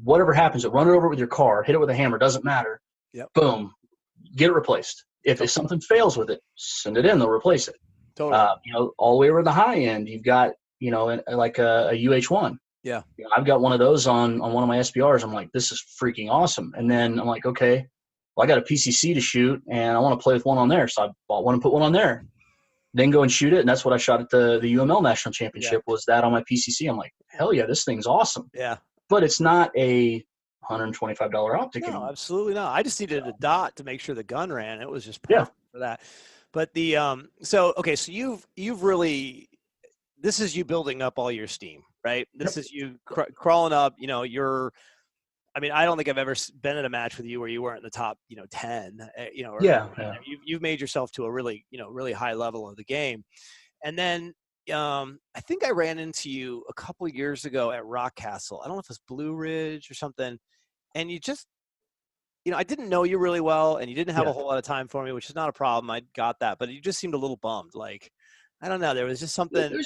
whatever happens, run it over with your car, hit it with a hammer, doesn't matter. Yep. Boom, get it replaced. If something fails with it, send it in, they'll replace it. Totally. You know, all the way over to the high end, you've got, you know, like a UH1. Yeah. You know, I've got one of those on one of my SBRs. I'm like, this is freaking awesome. And then I'm like, okay, well, I got a PCC to shoot, and I want to play with one on there. So I bought one and put one on there. Then go and shoot it, and that's what I shot at the UML National Championship was that on my PCC. I'm like, hell yeah, this thing's awesome. Yeah. But it's not a $125 optic anymore. No, absolutely not. I just needed a dot to make sure the gun ran. It was just perfect for that. But the so you've really, this is you building up all your steam, right? This is you crawling up. You know, I mean, I don't think I've ever been in a match with you where you weren't in the top, 10, you've made yourself to a really, really high level of the game. And then I think I ran into you a couple of years ago at Rock Castle. I don't know if it was Blue Ridge or something. And you just, I didn't know you really well and you didn't have a whole lot of time for me, which is not a problem. I got that, but you just seemed a little bummed. Like, I don't know. There was just something.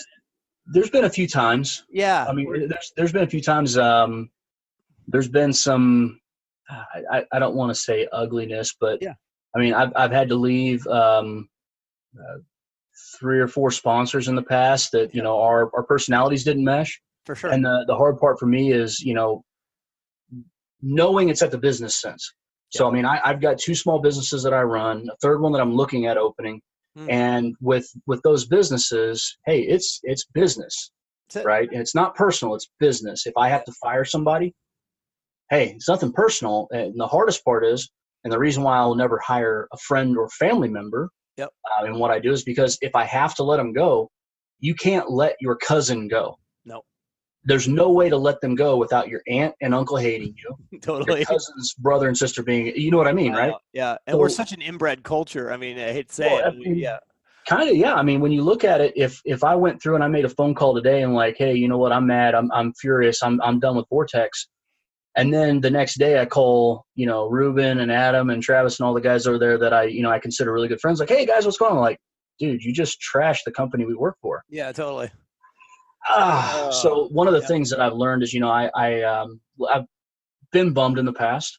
There's been a few times. Yeah. I mean, there's been a few times, there's been some, I don't want to say ugliness, but I mean, I've had to leave 3 or 4 sponsors in the past that, our personalities didn't mesh. For sure. And the hard part for me is, knowing it's at the business sense. So, I mean, I've got 2 small businesses that I run, a third one that I'm looking at opening. And with those businesses, hey, it's business, right? And it's not personal, it's business. If I have to fire somebody, hey, it's nothing personal. And the hardest part is, and the reason why I'll never hire a friend or family member, and what I do is because if I have to let them go, you can't let your cousin go. No. There's no way to let them go without your aunt and uncle hating you. Totally. Your cousin's brother and sister being, you know what I mean, right? Yeah. And so, we're such an inbred culture. I mean, I hate to say it. Kind of, yeah. I mean, when you look at it, if I went through and I made a phone call today and like, hey, you know what, I'm mad, I'm furious, I'm done with Vortex. And then the next day I call, Ruben and Adam and Travis and all the guys over there that I consider really good friends. Like, hey guys, what's going on? I'm like, dude, you just trashed the company we work for. Yeah, totally. So one of the things that I've learned is, I've been bummed in the past.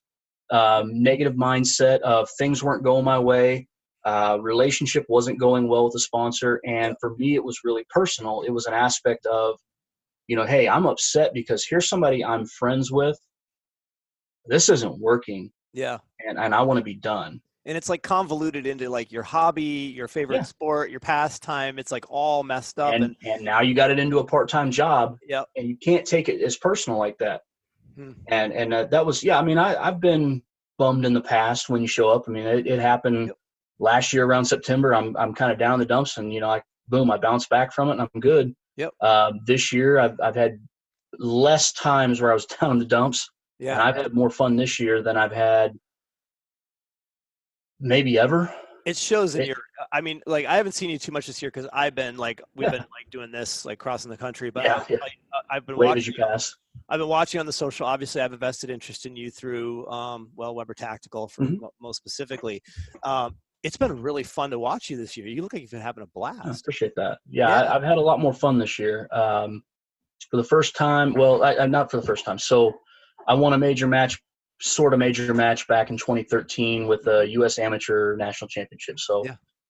Negative mindset of things weren't going my way. Relationship wasn't going well with the sponsor. And for me, it was really personal. It was an aspect of, hey, I'm upset because here's somebody I'm friends with. This isn't working. Yeah. And I want to be done. And it's like convoluted into like your hobby, your favorite sport, your pastime. It's like all messed up. And now you got it into a part-time job. Yeah. And you can't take it as personal like that. And that was, I mean, I've been bummed in the past when you show up. I mean, it happened last year around September. I'm kind of down in the dumps and, I bounced back from it and I'm good. Yep. This year I've had less times where I was down in the dumps. Yeah. And I've had more fun this year than I've had maybe ever. It shows in I mean, like, I haven't seen you too much this year because we've been like doing this, like crossing the country, but I've been watching as you pass. I've been watching on the social. Obviously I have a vested interest in you through, Weber Tactical for most specifically. It's been really fun to watch you this year. You look like you've been having a blast. I appreciate that. Yeah. I've had a lot more fun this year. For the first time, not for the first time. So I won a major match sort of major match back in 2013 with the U.S. Amateur National Championship. So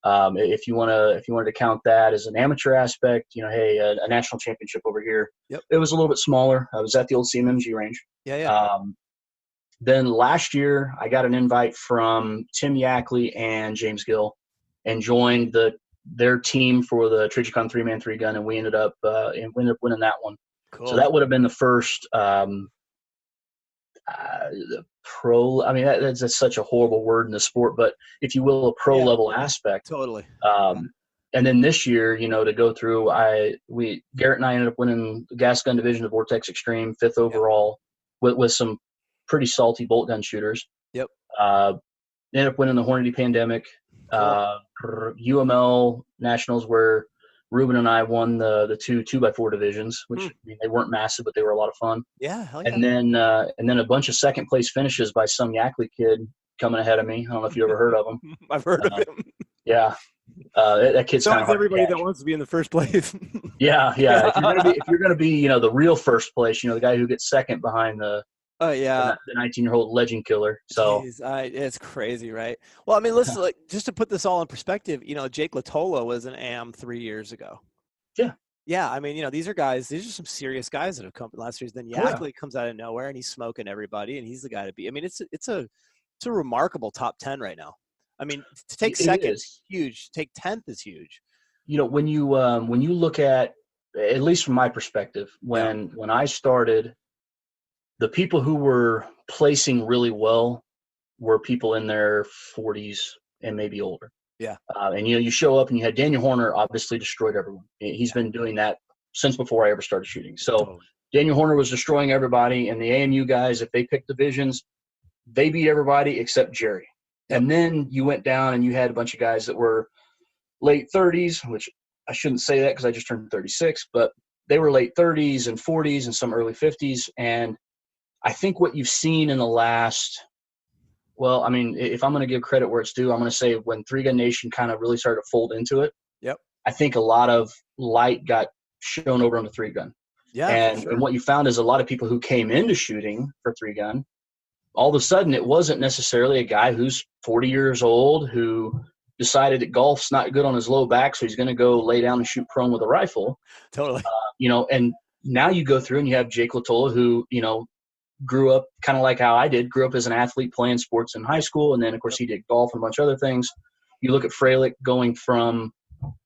if you wanted to count that as an amateur aspect, hey, a national championship over here. Yep. It was a little bit smaller. I was at the old CMMG range. Then last year, I got an invite from Tim Yackley and James Gill, and joined their team for the Trijicon 3-man 3-gun, and we ended up winning that one. Cool. So that would have been the first pro. I mean, that's such a horrible word in the sport, but if you will, a pro level aspect. Totally. And then this year, to go through, Garrett and I ended up winning the gas gun division of Vortex Extreme, 5th overall, with some pretty salty bolt gun shooters. Yep. Ended up winning the Hornady Pandemic, UML Nationals, where Ruben and I won the 2x4 divisions, which they weren't massive, but they were a lot of fun. Yeah, hell yeah. And then a bunch of second place finishes by some Yackley kid coming ahead of me. I don't know if you ever heard of him. I've heard of him. Yeah. That kid's kind of hard everybody to catch. that wants to be in the first place. Yeah. If you're gonna be, the real first place, the guy who gets second behind the 19-year-old legend killer. So it's crazy, right? Well, I mean, listen, just to put this all in perspective, Jake Latola was an AM 3 years ago. Yeah. Yeah, I mean, these are some serious guys that have come from last year's. Then Yackley comes out of nowhere and he's smoking everybody, and he's the guy to be. I mean, it's a remarkable top 10 right now. I mean, to take second is huge. To take 10th is huge. When you look at least from my perspective, when I started, the people who were placing really well were people in their 40s and maybe older. Yeah. And you show up and you had Daniel Horner obviously destroyed everyone. He's been doing that since before I ever started shooting. So Daniel Horner was destroying everybody, and the AMU guys, if they picked divisions, they beat everybody except Jerry. Yep. And then you went down and you had a bunch of guys that were late 30s, which I shouldn't say that because I just turned 36, but they were late 30s and 40s and some early 50s. And I think what you've seen in the last, well, I mean, if I'm going to give credit where it's due, I'm going to say when 3-Gun Nation kind of really started to fold into it. Yep. I think a lot of light got shown over on the 3-gun. Yeah. And what you found is a lot of people who came into shooting for 3-gun, all of a sudden it wasn't necessarily a guy who's 40 years old who decided that golf's not good on his low back, so he's going to go lay down and shoot prone with a rifle. Totally. And now you go through and you have Jake Latola who, grew up kind of like how I did, grew up as an athlete playing sports in high school. And then, of course, he did golf and a bunch of other things. You look at Freilich going from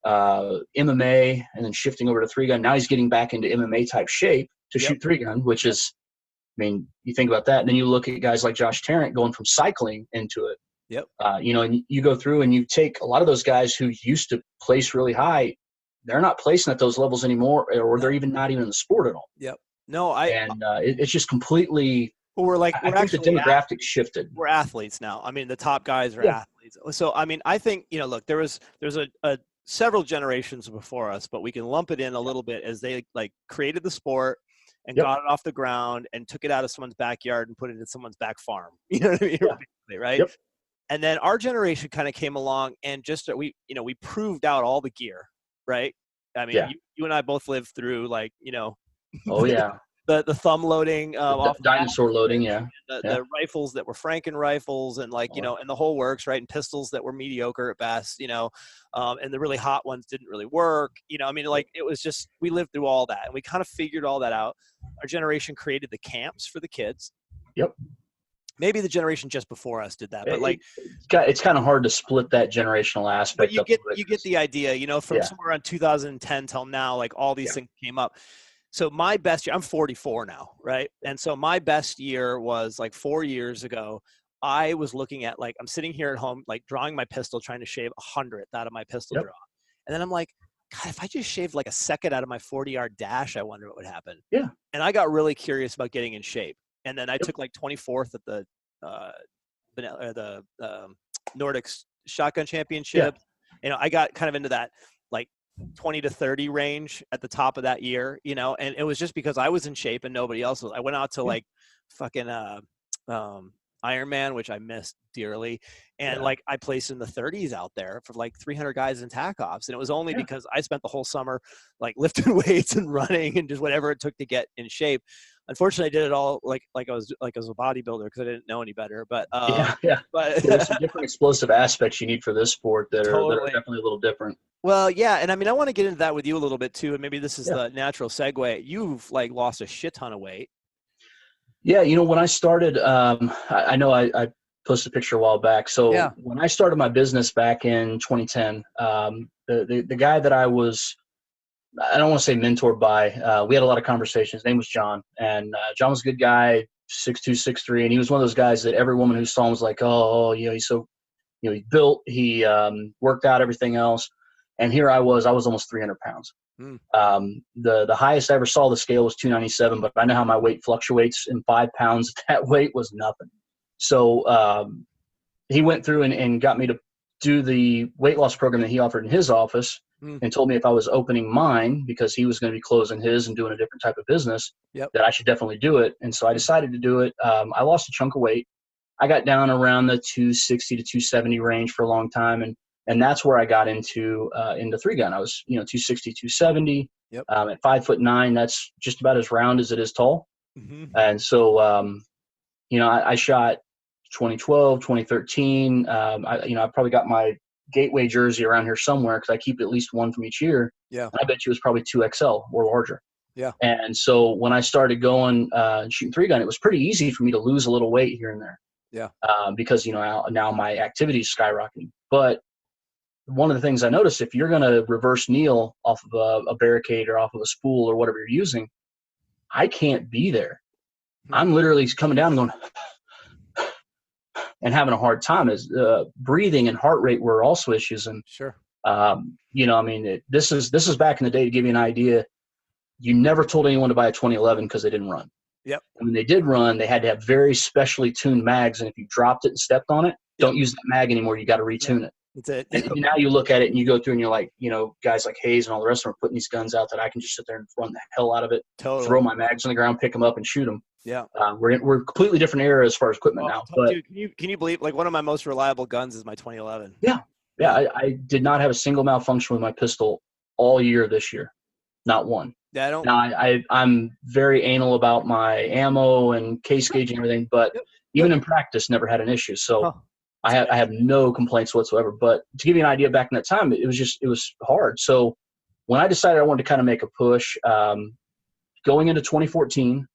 MMA and then shifting over to 3-gun. Now he's getting back into MMA type shape to shoot 3-gun, which is, I mean, you think about that. And then you look at guys like Josh Tarrant going from cycling into it. Yep. And you go through and you take a lot of those guys who used to place really high. They're not placing at those levels anymore, or they're not even in the sport at all. Yep. No, it's just completely. Well, I think the demographics shifted. We're athletes now. I mean, the top guys are athletes. So, I mean, I think look, there's a several generations before us, but we can lump it in a little bit as they created the sport and got it off the ground and took it out of someone's backyard and put it in someone's back farm. You know what I mean? Yeah. Right. Yep. And then our generation kind of came along and just we proved out all the gear, right? I mean, you and I both lived through Oh yeah. The thumb loading, off dinosaur loading, the rifles that were Franken rifles, and and the whole works, right? And pistols that were mediocre at best, and the really hot ones didn't really work. I mean, it was just, we lived through all that, and we kind of figured all that out. Our generation created the camps for the kids. Yep. Maybe the generation just before us did that, but it's kind of hard to split that generational aspect. But you get the idea, from somewhere around 2010 till now, all these things came up. So my best year, I'm 44 now, right? And so my best year was 4 years ago. I was looking at I'm sitting here at home, drawing my pistol, trying to shave 100th out of my pistol draw. And then I'm like, God, if I just shaved a second out of my 40-yard dash, I wonder what would happen. Yeah. And I got really curious about getting in shape. And then I took 24th at the Nordic Shotgun Championship. Yeah. I got kind of into that 20 to 30 range at the top of that year, and it was just because I was in shape and nobody else was. I went out to fucking Ironman, which I missed dearly. And like I placed in the 30s out there for like 300 guys in tack offs. And it was only because I spent the whole summer like lifting weights and running and just whatever it took to get in shape. Unfortunately, I did it all like I was a bodybuilder because I didn't know any better. But but there's some different explosive aspects you need for this sport that are definitely a little different. Well, yeah, and I mean, I want to get into that with you a little bit too, and maybe this is the natural segue. You've like lost a shit ton of weight. Yeah, when I started, I know I posted a picture a while back. So when I started my business back in 2010, the guy that I was, I don't want to say mentored by, we had a lot of conversations. His name was John, and John was a good guy, 6'2", 6'3", and he was one of those guys that every woman who saw him was like, oh, he's so, he built, he worked out, everything else. And here I was almost 300 pounds. The highest I ever saw the scale was 297, but I know how my weight fluctuates, and 5 pounds at that weight was nothing. So he went through and got me to do the weight loss program that he offered in his office and told me if I was opening mine, because he was going to be closing his and doing a different type of business, that I should definitely do it. And so I decided to do it. I lost a chunk of weight. I got down around the 260 to 270 range for a long time. And that's where I got into 3-gun. I was, 260, 270, at 5'9". That's just about as round as it is tall. And so, I shot 2012, 2013. I probably got my Gateway jersey around here somewhere because I keep at least one from each year. Yeah. And I bet you it was probably 2XL or larger. Yeah. And so when I started going shooting 3-gun, it was pretty easy for me to lose a little weight here and there. Yeah. Because, now my activity is skyrocketing. But one of the things I noticed, if you're going to reverse kneel off of a barricade or off of a spool or whatever you're using, I can't be there. I'm literally coming down and going and having a hard time. As breathing and heart rate were also issues. And sure, this is back in the day. To give you an idea, you never told anyone to buy a 2011 because they didn't run. Yep. And when they did run, they had to have very specially tuned mags, and if you dropped it and stepped on it, don't use that mag anymore. You got to retune it. That's it. And now you look at it and you go through and you're like, guys like Hayes and all the rest of them are putting these guns out that I can just sit there and run the hell out of it, throw my mags on the ground, pick them up and shoot them. Yeah. We're a completely different era as far as equipment now. But dude, can you believe, like, one of my most reliable guns is my 2011. Yeah. I did not have a single malfunction with my pistol all year this year. Not one. Yeah, I don't. Now, I'm very anal about my ammo and case gauge and everything, but even in practice, never had an issue. So I have no complaints whatsoever. But to give you an idea, back in that time, it was hard. So when I decided I wanted to kind of make a push, going into 2014,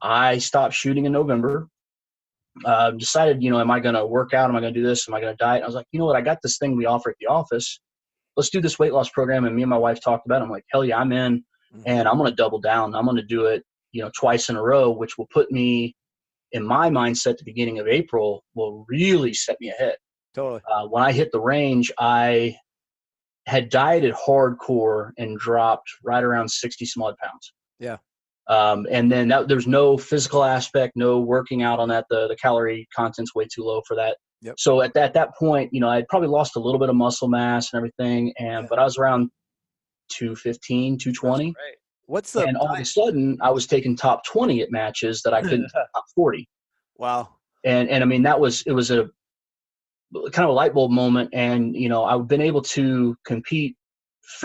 I stopped shooting in November. Decided, am I going to work out? Am I going to do this? Am I going to diet? And I was like, you know what? I got this thing we offer at the office. Let's do this weight loss program. And me and my wife talked about it. I'm like, hell yeah, I'm in. And I'm going to double down. I'm going to do it, twice in a row, which will put me in my mindset. The beginning of April will really set me ahead. Totally. When I hit the range, I had dieted hardcore and dropped right around 60 some odd pounds. Yeah. And then there's no physical aspect, no working out on that. The calorie content's way too low for that. Yep. So at that point, I'd probably lost a little bit of muscle mass and everything. But I was around 215, 220. Right. And all of a sudden I was taking top 20 at matches that I couldn't top 40. Wow. And I mean, it was a kind of a light bulb moment. And, I've been able to compete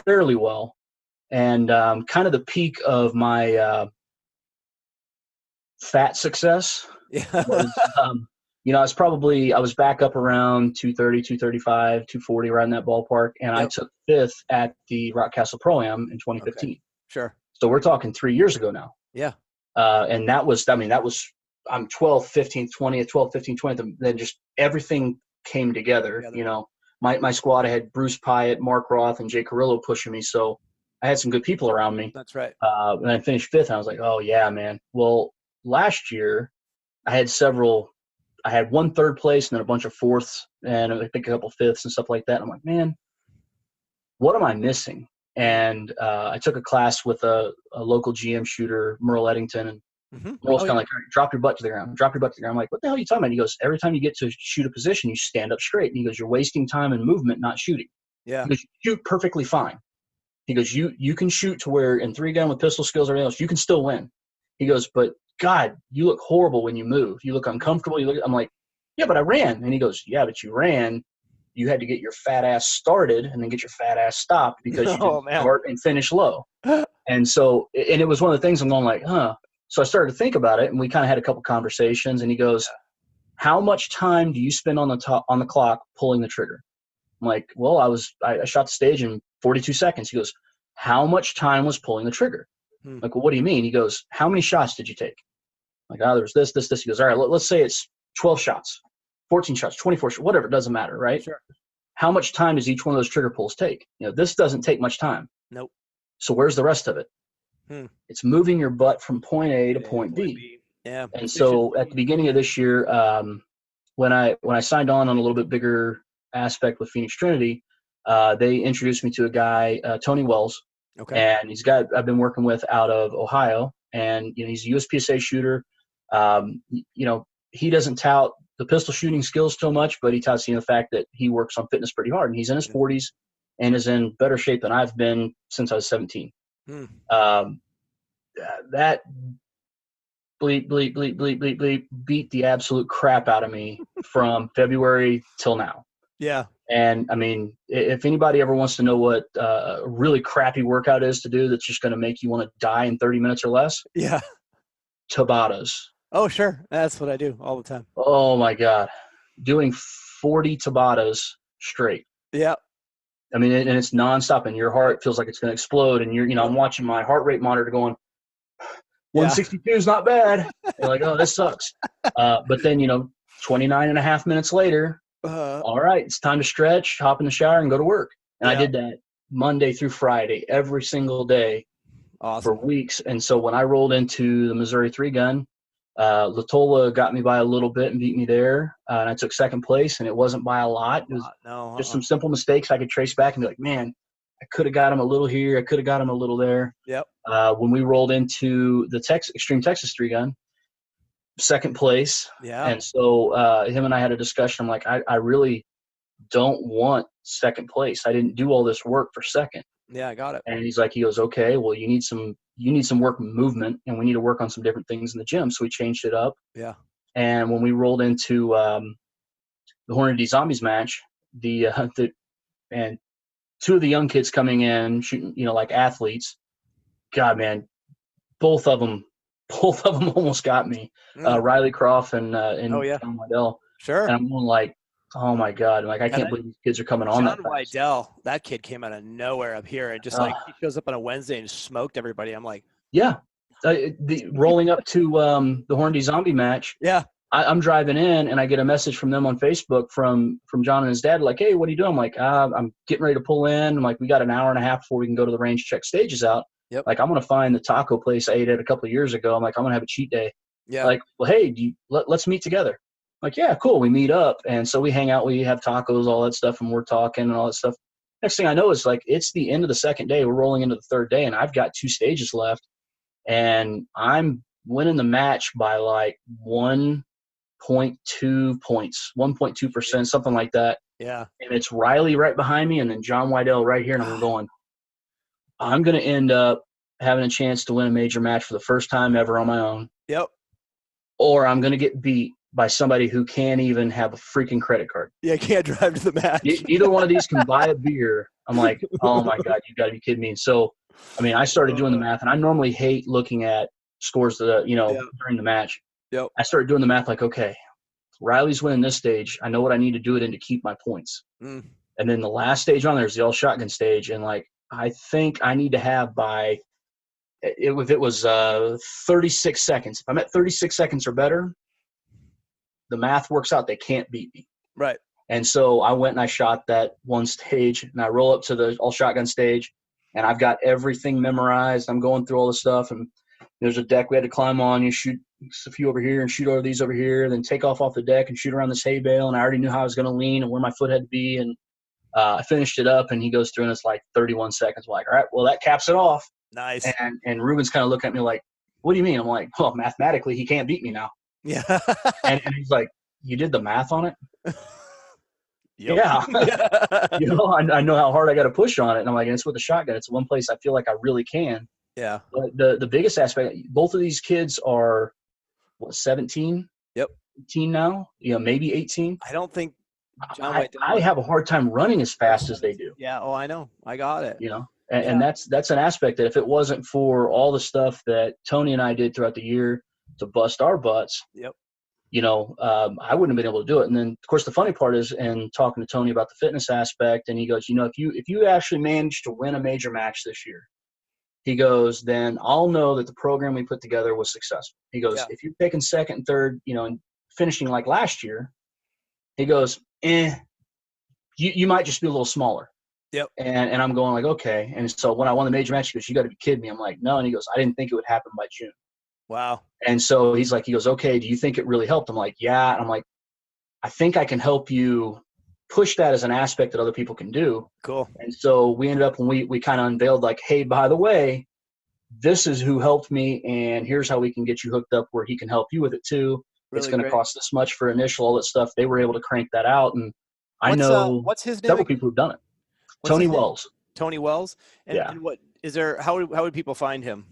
fairly well. And kind of the peak of my fat success was, I was back up around 230, 235, 240, around that ballpark. And I took 5th at the Rock Castle Pro-Am in 2015. Okay. Sure. So we're talking 3 years ago now. Yeah. And I'm 12, 15, 20, 12, 15, 20. Then just everything came together. My squad, I had Bruce Pyatt, Mark Roth, and Jay Carrillo pushing me. So I had some good people around me. That's right. And I finished 5th, and I was like, oh yeah, man. Well, last year I had 1 3rd place and then a bunch of 4ths and I think a couple 5ths and stuff like that. And I'm like, man, what am I missing? And I took a class with a local GM shooter, Merle Eddington, and Merle's kind of like, drop your butt to the ground, drop your butt to the ground. I'm like, what the hell are you talking about? He goes, every time you get to shoot a position, you stand up straight. And he goes, you're wasting time and movement, not shooting. Yeah. He goes, you shoot perfectly fine. He goes, you can shoot to where in 3-gun with pistol skills or anything else, you can still win. He goes, but God, you look horrible when you move. You look uncomfortable. I'm like, yeah, but I ran. And he goes, yeah, but you ran. You had to get your fat ass started and then get your fat ass stopped because you didn't start and finish low. And so, and it was one of the things I'm going like, huh. So I started to think about it, and we kind of had a couple conversations, and he goes, how much time do you spend on the clock pulling the trigger? I'm like, well, I shot the stage in 42 seconds. He goes, how much time was pulling the trigger? I'm like, well, what do you mean? He goes, how many shots did you take? I'm like, there was this. He goes, all right, let's say it's 12 shots, 14 shots, 24 shots, whatever. It doesn't matter, right? Sure. How much time does each one of those trigger pulls take? This doesn't take much time. Nope. So where's the rest of it? It's moving your butt from point A to point B. Yeah. And so at the beginning of this year, when I signed on a little bit bigger aspect with Phoenix Trinity, they introduced me to a guy, Tony Wells. Okay. And he's I've been working with out of Ohio, and he's a USPSA shooter. He doesn't tout the pistol shooting skills so much, but he touts the fact that he works on fitness pretty hard, and he's in his 40s and is in better shape than I've been since I was 17. That beat the absolute crap out of me from February till now. Yeah. And I mean, if anybody ever wants to know what a really crappy workout is to do that's just going to make you want to die in 30 minutes or less. Yeah. Tabatas. Oh, sure. That's what I do all the time. Oh my God. Doing 40 Tabatas straight. Yeah. I mean, and it's nonstop, and your heart feels like it's going to explode. And I'm watching my heart rate monitor going, 162 is not bad. You're like, oh, this sucks. But then, 29 and a half minutes later, all right, it's time to stretch, hop in the shower, and go to work. And I did that Monday through Friday, every single day for weeks. And so when I rolled into the Missouri 3-gun, Latola got me by a little bit and beat me there. And I took second place, and it wasn't by a lot. It was just some simple mistakes I could trace back and be like, man, I could have got him a little here. I could have got him a little there. Yep. When we rolled into the Extreme Texas 3-gun, second place. Yeah. And so him and I had a discussion. I'm like, I really don't want second place. I didn't do all this work for second. Yeah, I got it. And he goes, okay, well, you need some work movement, and we need to work on some different things in the gym. So we changed it up. Yeah. And when we rolled into the Hornady Zombies match, and two of the young kids coming in shooting, like athletes, God, man, both of them almost got me. Riley Croft and John Waddell. Sure. And I'm going like, oh my God, like I can't believe these kids are coming on. John Waddell, that kid came out of nowhere up here, and just he shows up on a Wednesday and smoked everybody. I'm like, yeah. Rolling up to the Hornady Zombie match. Yeah. I'm driving in, and I get a message from them on Facebook from John and his dad, like, hey, what are you doing? I'm like, I'm getting ready to pull in. I'm like, we got an hour and a half before we can go to the range, check stages out. Yep. Like, I'm going to find the taco place I ate at a couple of years ago. I'm like, I'm going to have a cheat day. Yeah. Like, well, hey, let's meet together. I'm like, yeah, cool. We meet up. And so we hang out, we have tacos, all that stuff, and we're talking and all that stuff. Next thing I know is like, it's the end of the second day. We're rolling into the third day, and I've got 2 stages left, and I'm winning the match by like 1.2 points, 1.2%, something like that. Yeah. And it's Riley right behind me, and then John Waddell right here, and I'm going, I'm going to end up having a chance to win a major match for the first time ever on my own. Yep. Or I'm going to get beat by somebody who can't even have a freaking credit card. Yeah, can't drive to the match. Either one of these can buy a beer. I'm like, oh my God, you got to be kidding me. And so, I mean, I started doing the math, and I normally hate looking at scores that, during the match. Yep. I started doing the math like, okay, Riley's winning this stage. I know what I need to do it in to keep my points. And then the last stage on there is the all shotgun stage. And like, I think I need to have if it was 36 seconds. If I'm at 36 seconds or better, the math works out. They can't beat me. Right. And so I went and I shot that one stage, and I roll up to the all shotgun stage, and I've got everything memorized. I'm going through all the stuff, and there's a deck we had to climb on. You shoot a few over here and shoot over these over here, then take off the deck and shoot around this hay bale. And I already knew how I was going to lean and where my foot had to be. And I finished it up, and he goes through, and it's like 31 seconds. I'm like, all right, well, that caps it off. Nice. And Ruben's kind of looking at me like, what do you mean? I'm like, well, mathematically, he can't beat me now. Yeah. and he's like, you did the math on it? Yep. Yeah. I know how hard I got to push on it. And I'm like, and it's with the shotgun. It's the one place I feel like I really can. Yeah. But the biggest aspect, both of these kids are, 17? Yep. 18 now, maybe 18. I don't think John White. I have a hard time running as fast as they do. Yeah. Oh, I know. I got it. And that's an aspect that if it wasn't for all the stuff that Tony and I did throughout the year to bust our butts, yep. I wouldn't have been able to do it. And then, of course, the funny part is, and talking to Tony about the fitness aspect, and he goes, if you actually manage to win a major match this year, he goes, then I'll know that the program we put together was successful. He goes, if you're taking second and third, and finishing like last year, he goes, you might just be a little smaller. Yep. And I'm going like, okay. And so when I won the major match, he goes, you got to be kidding me. I'm like, no. And he goes, I didn't think it would happen by June. Wow. And so he goes, okay, do you think it really helped? I'm like, yeah. And I'm like, I think I can help you push that as an aspect that other people can do. Cool. And so we ended up, when we kind of unveiled like, hey, by the way, this is who helped me, and here's how we can get you hooked up where he can help you with it too. Really it's going to cost this much for initial, all that stuff. They were able to crank that out. And I know what's his name? Several people who've done it. Tony Wells. Tony Wells. And what is there? How would people find him?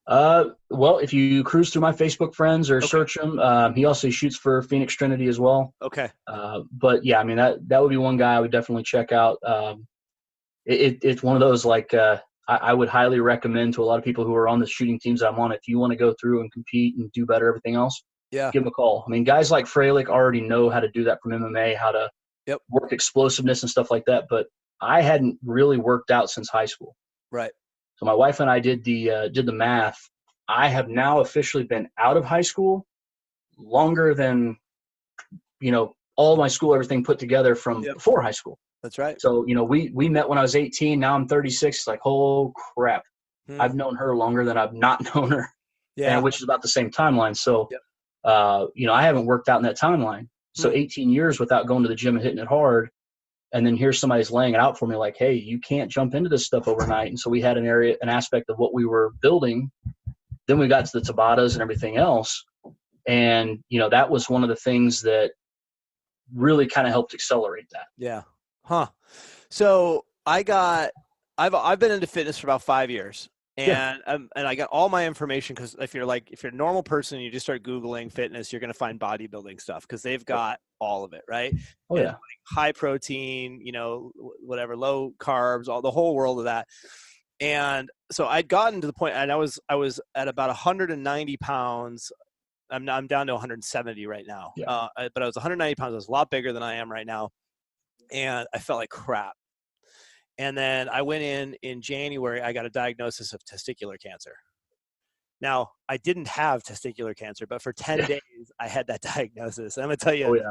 Well, if you cruise through my Facebook friends or search him, he also shoots for Phoenix Trinity as well. Okay. But yeah, I mean, that would be one guy I would definitely check out. It's one of those, like, I would highly recommend to a lot of people who are on the shooting teams that I'm on, if you want to go through and compete and do better, everything else, give him a call. I mean, guys like Freilich already know how to do that from MMA, how to work explosiveness and stuff like that. But I hadn't really worked out since high school. Right. So my wife and I did the math. I have now officially been out of high school longer than, all my school, everything put together from before high school. That's right. So, we met when I was 18. Now I'm 36. It's like, oh, crap. I've known her longer than I've not known her. Yeah. Which is about the same timeline. So, I haven't worked out in that timeline. So 18 years without going to the gym and hitting it hard. And then here's somebody's laying it out for me like, hey, you can't jump into this stuff overnight. And so we had an aspect of what we were building. Then we got to the Tabatas and everything else. And, that was one of the things that really kind of helped accelerate that. Yeah. Huh. So I've been into fitness for about 5 years. And I got all my information, because if you're a normal person, you just start Googling fitness, you're going to find bodybuilding stuff because they've got all of it, right? Oh, yeah. High protein, whatever, low carbs, the whole world of that. And so I'd gotten to the point, and I was at about 190 pounds. I'm down to 170 right now. Yeah. But I was 190 pounds. I was a lot bigger than I am right now. And I felt like crap. And then I went in January, I got a diagnosis of testicular cancer. Now, I didn't have testicular cancer, but for 10 days, I had that diagnosis. And I'm going to tell you,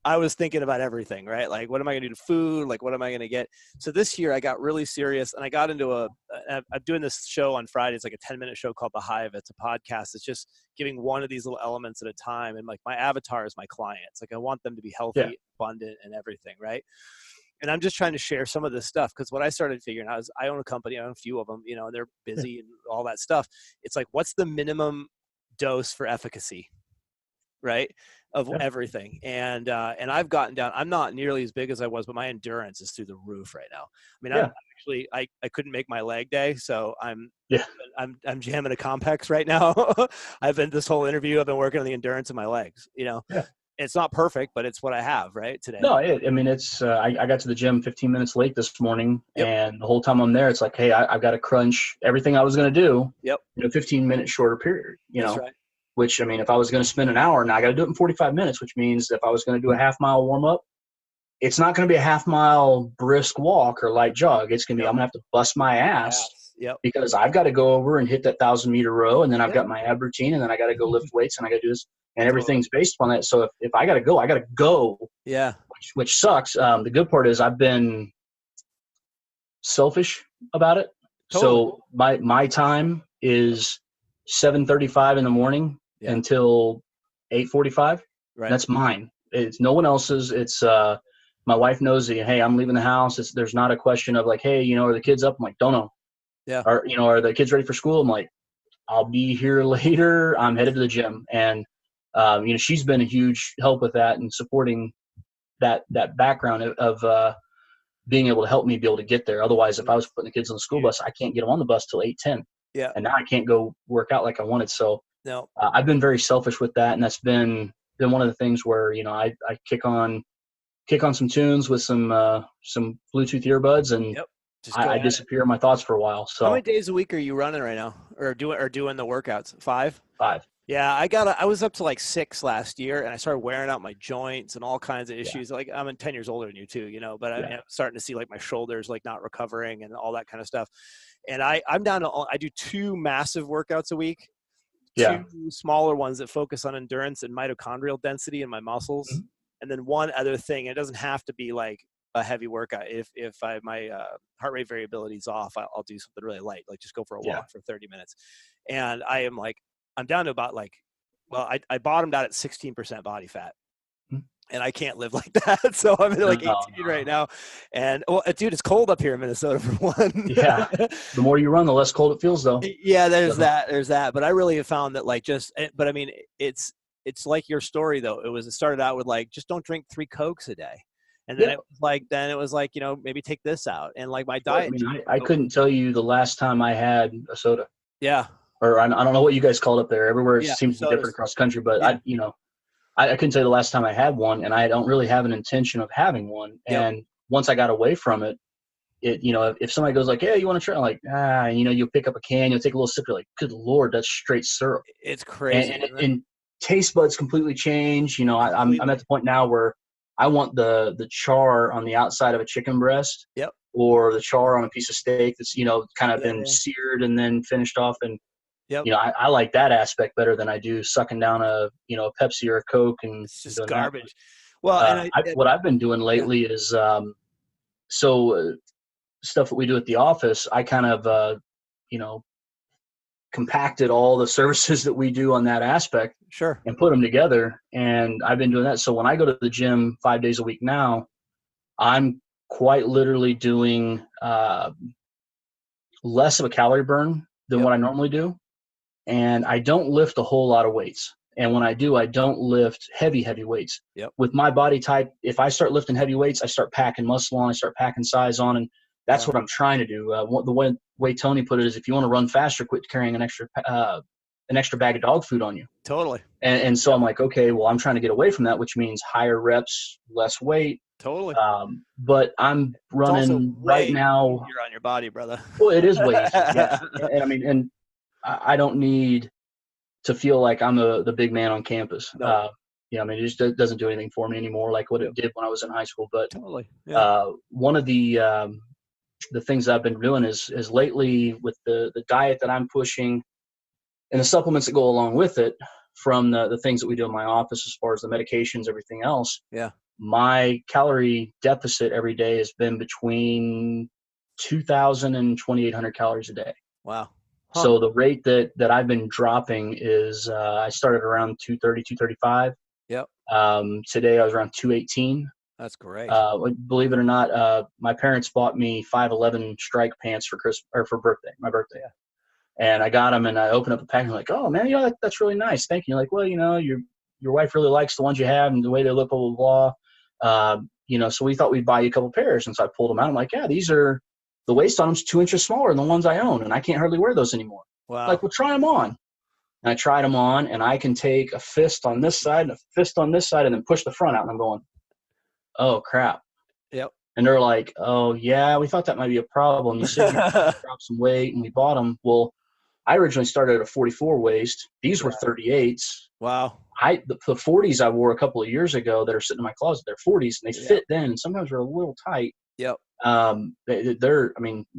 I was thinking about everything, right? Like, what am I going to do to food? Like, what am I going to get? So this year I got really serious, and I got into I'm doing this show on Friday. It's like a 10-minute show called The Hive. It's a podcast. It's just giving one of these little elements at a time. And like, my avatar is my clients. Like, I want them to be healthy, abundant, and everything, right? And I'm just trying to share some of this stuff, because what I started figuring out is I own a company, I own a few of them, and they're busy and all that stuff. It's like, what's the minimum dose for efficacy, right, of everything? And I've gotten down. I'm not nearly as big as I was, but my endurance is through the roof right now. I mean, I'm actually, I couldn't make my leg day, so I'm jamming a Compex right now. This whole interview, I've been working on the endurance of my legs. It's not perfect, but it's what I have right today. No, it's, I got to the gym 15 minutes late this morning, and the whole time I'm there, it's like, hey, I've got to crunch everything I was going to do, 15 minutes shorter period, That's right. Which, I mean, if I was going to spend an hour, now I got to do it in 45 minutes, which means if I was going to do a half-mile warm-up, it's not going to be a half-mile brisk walk or light jog. It's going to be, I'm going to have to bust my ass because I've got to go over and hit that 1,000-meter row, and then I've got my ab routine, and then I got to go lift weights, and I got to do this. And everything's based on that. So if I got to go. Yeah. Which sucks. The good part is I've been selfish about it. Totally. So my time is 7:35 in the morning until 8:45. Right. That's mine. It's no one else's. It's my wife knows that, hey, I'm leaving the house. There's not a question of like, hey, are the kids up? I'm like, don't know. Yeah. Or, are the kids ready for school? I'm like, I'll be here later. I'm headed to the gym. And she's been a huge help with that and supporting that background of being able to help me be able to get there. Otherwise, if I was putting the kids on the school bus, I can't get them on the bus till 8:10. Yeah. And now I can't go work out like I wanted. So I've been very selfish with that, and that's been been one of the things where, I kick on some tunes with some Bluetooth earbuds, and I disappear in my thoughts for a while. So how many days a week are you running right now, or doing the workouts? 5? 5. Yeah, I was up to like 6 last year, and I started wearing out my joints and all kinds of issues. Yeah. Like, I'm 10 years older than you too, but I'm starting to see like my shoulders like not recovering and all that kind of stuff. And I'm down to, I do 2 massive workouts a week, 2 smaller ones that focus on endurance and mitochondrial density in my muscles, mm-hmm. and then one other thing. It doesn't have to be like a heavy workout. If my heart rate variability is off, I'll do something really light, like just go for a walk for 30 minutes. And I'm down to about I bottomed out at 16% body fat, and I can't live like that. So I'm at like 18 right now. And dude, it's cold up here in Minnesota for one. Yeah. The more you run, the less cold it feels though. Yeah, there's that. But I really have found that but I mean, it's like your story though. It started out with just don't drink 3 Cokes a day. And then it was like, maybe take this out. And like my diet. I couldn't tell you the last time I had a soda. Yeah. Or I don't know what you guys call it up there. Everywhere it seems to be different across the country. But I couldn't tell you the last time I had one, and I don't really have an intention of having one. And once I got away from it, if somebody goes like, "Hey, you want to try?" I'm like, you'll pick up a can, you'll take a little sip, you're like, "Good Lord, that's straight syrup." It's crazy. And taste buds completely change. I'm at the point now where I want the char on the outside of a chicken breast, or the char on a piece of steak that's kind of been seared and then finished off. And I like that aspect better than I do sucking down a Pepsi or a Coke and it's just garbage. That. Well, what I've been doing lately is stuff that we do at the office. I kind of compacted all the services that we do on that aspect, and put them together. And I've been doing that. So when I go to the gym 5 days a week now, I'm quite literally doing less of a calorie burn than what I normally do. And I don't lift a whole lot of weights. And when I do, I don't lift heavy weights. With my body type, if I start lifting heavy weights, I start packing muscle on, I start packing size on. And that's what I'm trying to do. The way Tony put it is, if you want to run faster, quit carrying an extra bag of dog food on you. Totally. And so I'm like, okay, well, I'm trying to get away from that, which means higher reps, less weight. Totally. But I'm running right now. You're on your body, brother. Well, it is way easier. Yeah. And I don't need to feel like I'm the big man on campus. No. It just doesn't do anything for me anymore, like what it did when I was in high school. But totally. Yeah. One of the things I've been doing is lately with the diet that I'm pushing and the supplements that go along with it, from the things that we do in my office as far as the medications, everything else. Yeah. My calorie deficit every day has been between 2,000 and 2,800 calories a day. Wow. Huh. So the rate that I've been dropping is I started around 230, 235. Yep. Today I was around 218. That's great. Believe it or not, my parents bought me 511 strike pants for my birthday. Yeah. And I got them, and I opened up the pack, and I'm like, "Oh man, that's really nice. Thank you." Like, well, your wife really likes the ones you have and the way they look, blah blah blah. So we thought we'd buy you a couple pairs, and so I pulled them out. I'm like, "Yeah, these are." The waist on them's 2 inches smaller than the ones I own, and I can't hardly wear those anymore. Wow. Like, well, try them on. And I tried them on, and I can take a fist on this side and a fist on this side and then push the front out. And I'm going, oh, crap. Yep. And they're like, oh, yeah, we thought that might be a problem. You said you drop some weight, and we bought them. Well, I originally started at a 44 waist. These were 38s. Wow. The 40s I wore a couple of years ago that are sitting in my closet, they're 40s, and they fit then, and sometimes they're a little tight. Yep. Me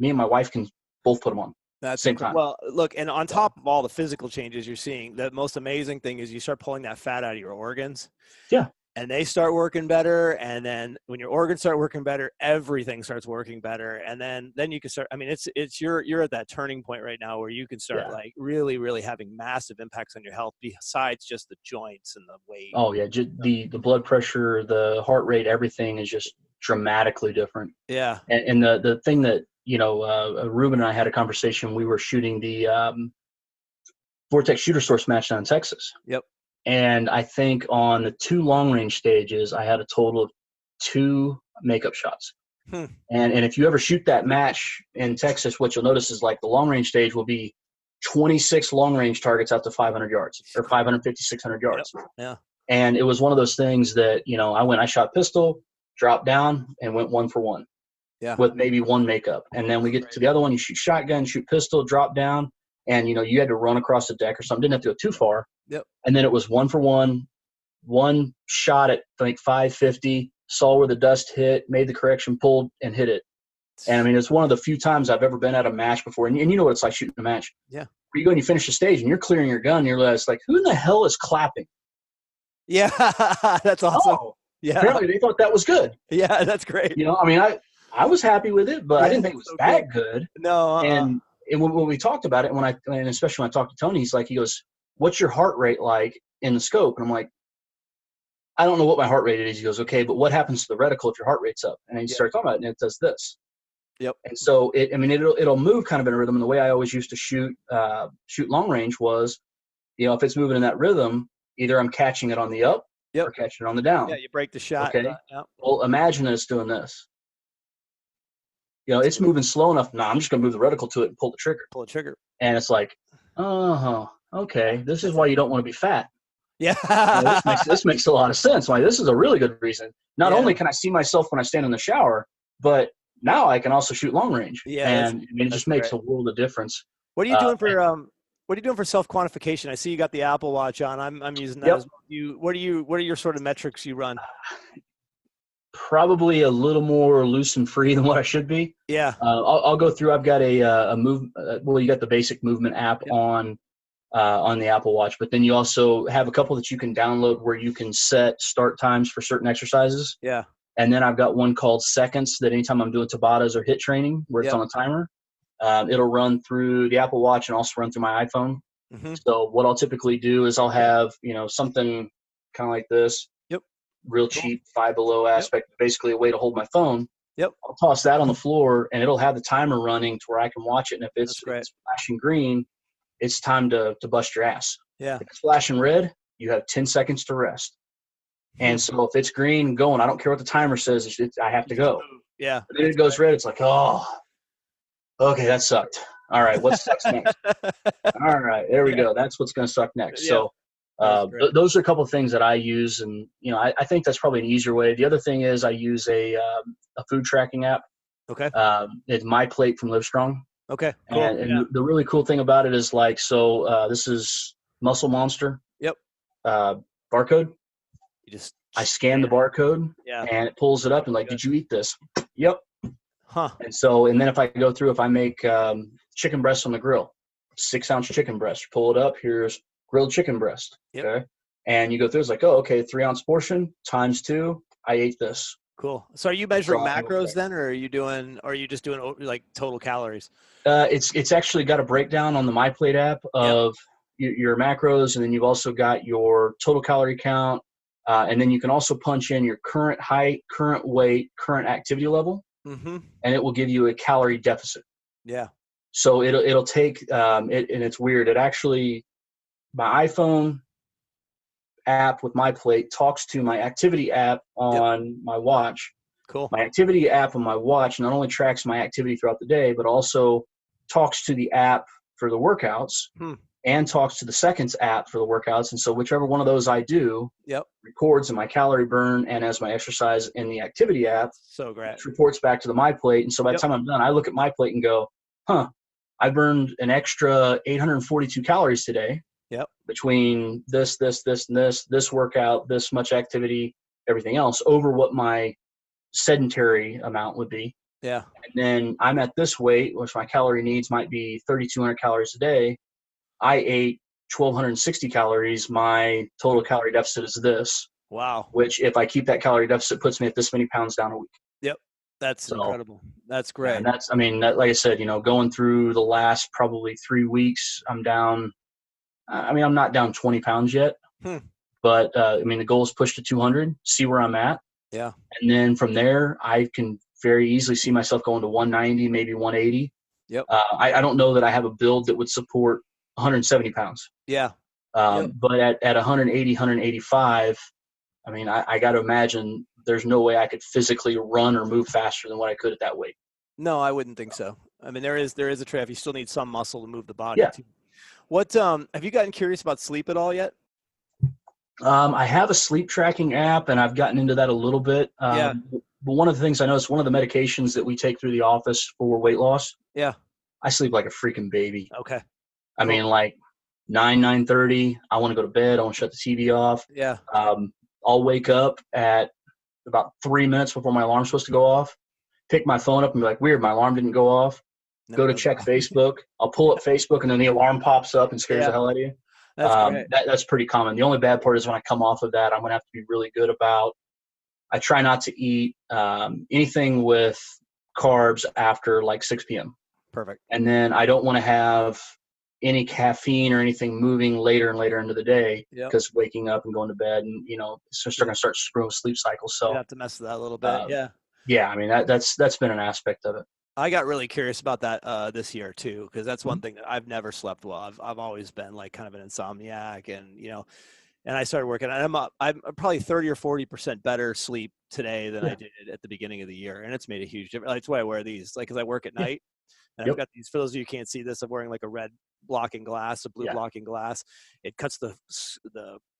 and my wife can both put them on. That's same time. Well, look, and on top of all the physical changes you're seeing, the most amazing thing is you start pulling that fat out of your organs. Yeah. And they start working better. And then when your organs start working better, everything starts working better. And then you can start, you're at that turning point right now where you can start really, really having massive impacts on your health besides just the joints and the weight. Oh yeah. The blood pressure, the heart rate, everything is just dramatically different. Yeah. And the thing that, Ruben and I had a conversation, we were shooting the Vortex Shooter Source match down in Texas. Yep. And I think on the 2 long range stages, I had a total of 2 makeup shots. And if you ever shoot that match in Texas, what you'll notice is like the long range stage will be 26 long range targets out to 500 yards or 550, 600 yards. Yep. Yeah. And it was one of those things that, I shot pistol, dropped down, and went 1 for 1. Yeah. With maybe one makeup. And then we get to the other one, you shoot shotgun, shoot pistol, drop down, and you had to run across the deck or something. Didn't have to go too far. Yep. And then it was 1 for 1, one shot at like 550, saw where the dust hit, made the correction, pulled, and hit it. And I mean, it's one of the few times I've ever been at a match before. And you know what it's like shooting a match. Yeah. Where you go and you finish the stage and you're clearing your gun, and you're like, who in the hell is clapping? Yeah. That's awesome. Oh, yeah. Apparently they thought that was good. Yeah, that's great. I mean, I was happy with it, but I didn't think it was that good. No. And when we talked about it, and especially when I talked to Tony, he goes, "What's your heart rate like in the scope?" And I'm like, "I don't know what my heart rate is." He goes, "Okay, but what happens to the reticle if your heart rate's up?" And he started talking about it, and it does this. Yep. And so it'll move kind of in a rhythm. And the way I always used to shoot long range was, if it's moving in that rhythm, either I'm catching it on the up or catching it on the down. Yeah, you break the shot. Okay. Well, imagine it's doing this. It's moving slow enough. No, I'm just going to move the reticle to it and pull the trigger. Pull the trigger. And it's like, okay, this is why you don't want to be fat. Yeah. This makes a lot of sense. Like, this is a really good reason. Not only can I see myself when I stand in the shower, but now I can also shoot long range. Yeah. And it just makes a world of difference. What are you doing for self-quantification? I see you got the Apple Watch on. I'm using that as well. What are your sort of metrics you run? Probably a little more loose and free than what I should be. Yeah. I'll go through. I've got a move. You got the basic movement app on the Apple Watch, but then you also have a couple that you can download where you can set start times for certain exercises. Yeah. And then I've got one called Seconds that anytime I'm doing Tabatas or hit training where it's on a timer, it'll run through the Apple Watch and also run through my iPhone. Mm-hmm. So what I'll typically do is I'll have, something kind of like this. Real cheap, Five Below aspect, basically a way to hold my phone. Yep. I'll toss that on the floor, and it'll have the timer running to where I can watch it. And if it's flashing green, it's time to bust your ass. Yeah. If it's flashing red, you have 10 seconds to rest. And so if it's green going, I don't care what the timer says, I have to go. Yeah. But then it goes red, it's like, oh, okay, that sucked. All right, what sucks next? All right, there we go. That's what's going to suck next. Yeah. So those are a couple of things that I use, and I think that's probably an easier way. The other thing is I use a food tracking app. Okay. It's My Plate from Livestrong. Okay. Cool. And the really cool thing about it is this is Muscle Monster. Yep. Barcode. I scan the barcode. Yeah. And it pulls it up and did you eat this? Yep. Huh. And then if I go through, if I make chicken breast on the grill, 6-ounce chicken breast, pull it up. Here's grilled chicken breast. Yep. Okay. And you go through, it's like, 3-ounce portion times 2. I ate this. Cool. So are you measuring macros then, or are you just doing like total calories? It's actually got a breakdown on the MyPlate app of your macros, and then you've also got your total calorie count, and then you can also punch in your current height, current weight, current activity level, and it will give you a calorie deficit. Yeah. So it'll take it, and it's weird. It actually, my iPhone app with MyPlate talks to my activity app on my watch. Cool. My activity app on my watch not only tracks my activity throughout the day, but also talks to the app for the workouts and talks to the Seconds app for the workouts. And so whichever one of those I do records in my calorie burn and as my exercise in the activity app. So great. Which reports back to the MyPlate. And so by the time I'm done, I look at MyPlate and go, I burned an extra 842 calories today. Yep. Between this, and this workout, this much activity, everything else over what my sedentary amount would be. Yeah. And then I'm at this weight, which my calorie needs might be 3,200 calories a day. I ate 1,260 calories. My total calorie deficit is this. Wow. Which if I keep that calorie deficit puts me at this many pounds down a week. Yep. That's incredible. That's great. And that's, like I said, going through the last probably 3 weeks, I'm down. I'm not down 20 pounds yet, but the goal is push to 200, see where I'm at. Yeah. And then from there, I can very easily see myself going to 190, maybe 180. Yep. I don't know that I have a build that would support 170 pounds. Yeah. But at 180, 185, I got to imagine there's no way I could physically run or move faster than what I could at that weight. No, I wouldn't think so. There is a trade-off. You still need some muscle to move the body. Yeah. What have you gotten curious about sleep at all yet? I have a sleep tracking app, and I've gotten into that a little bit. But one of the things I noticed, one of the medications that we take through the office for weight loss, I sleep like a freaking baby. Okay. I mean, like 9:30, I want to go to bed. I want to shut the TV off. Yeah. I'll wake up at about 3 minutes before my alarm's supposed to go off, pick my phone up and be like, weird, my alarm didn't go off. Go to check Facebook. I'll pull up Facebook, and then the alarm pops up and scares the hell out of you. That's great. That's pretty common. The only bad part is when I come off of that, I'm going to have to be really good about – I try not to eat anything with carbs after like 6 p.m. Perfect. And then I don't want to have any caffeine or anything moving later and later into the day because waking up and going to bed and, it's just going to start screwing with sleep cycles. So you have to mess with that a little bit. Yeah. I mean, that's been an aspect of it. I got really curious about that this year too, because that's one thing that I've never slept well. I've always been like kind of an insomniac, and and I started working. And I'm probably 30 or 40% better sleep today than I did at the beginning of the year, and it's made a huge difference. That's why I wear these, like, because I work at night, and I've got these. For those of you who can't see this, I'm wearing like a red blocking glass, a blue blocking glass. It cuts the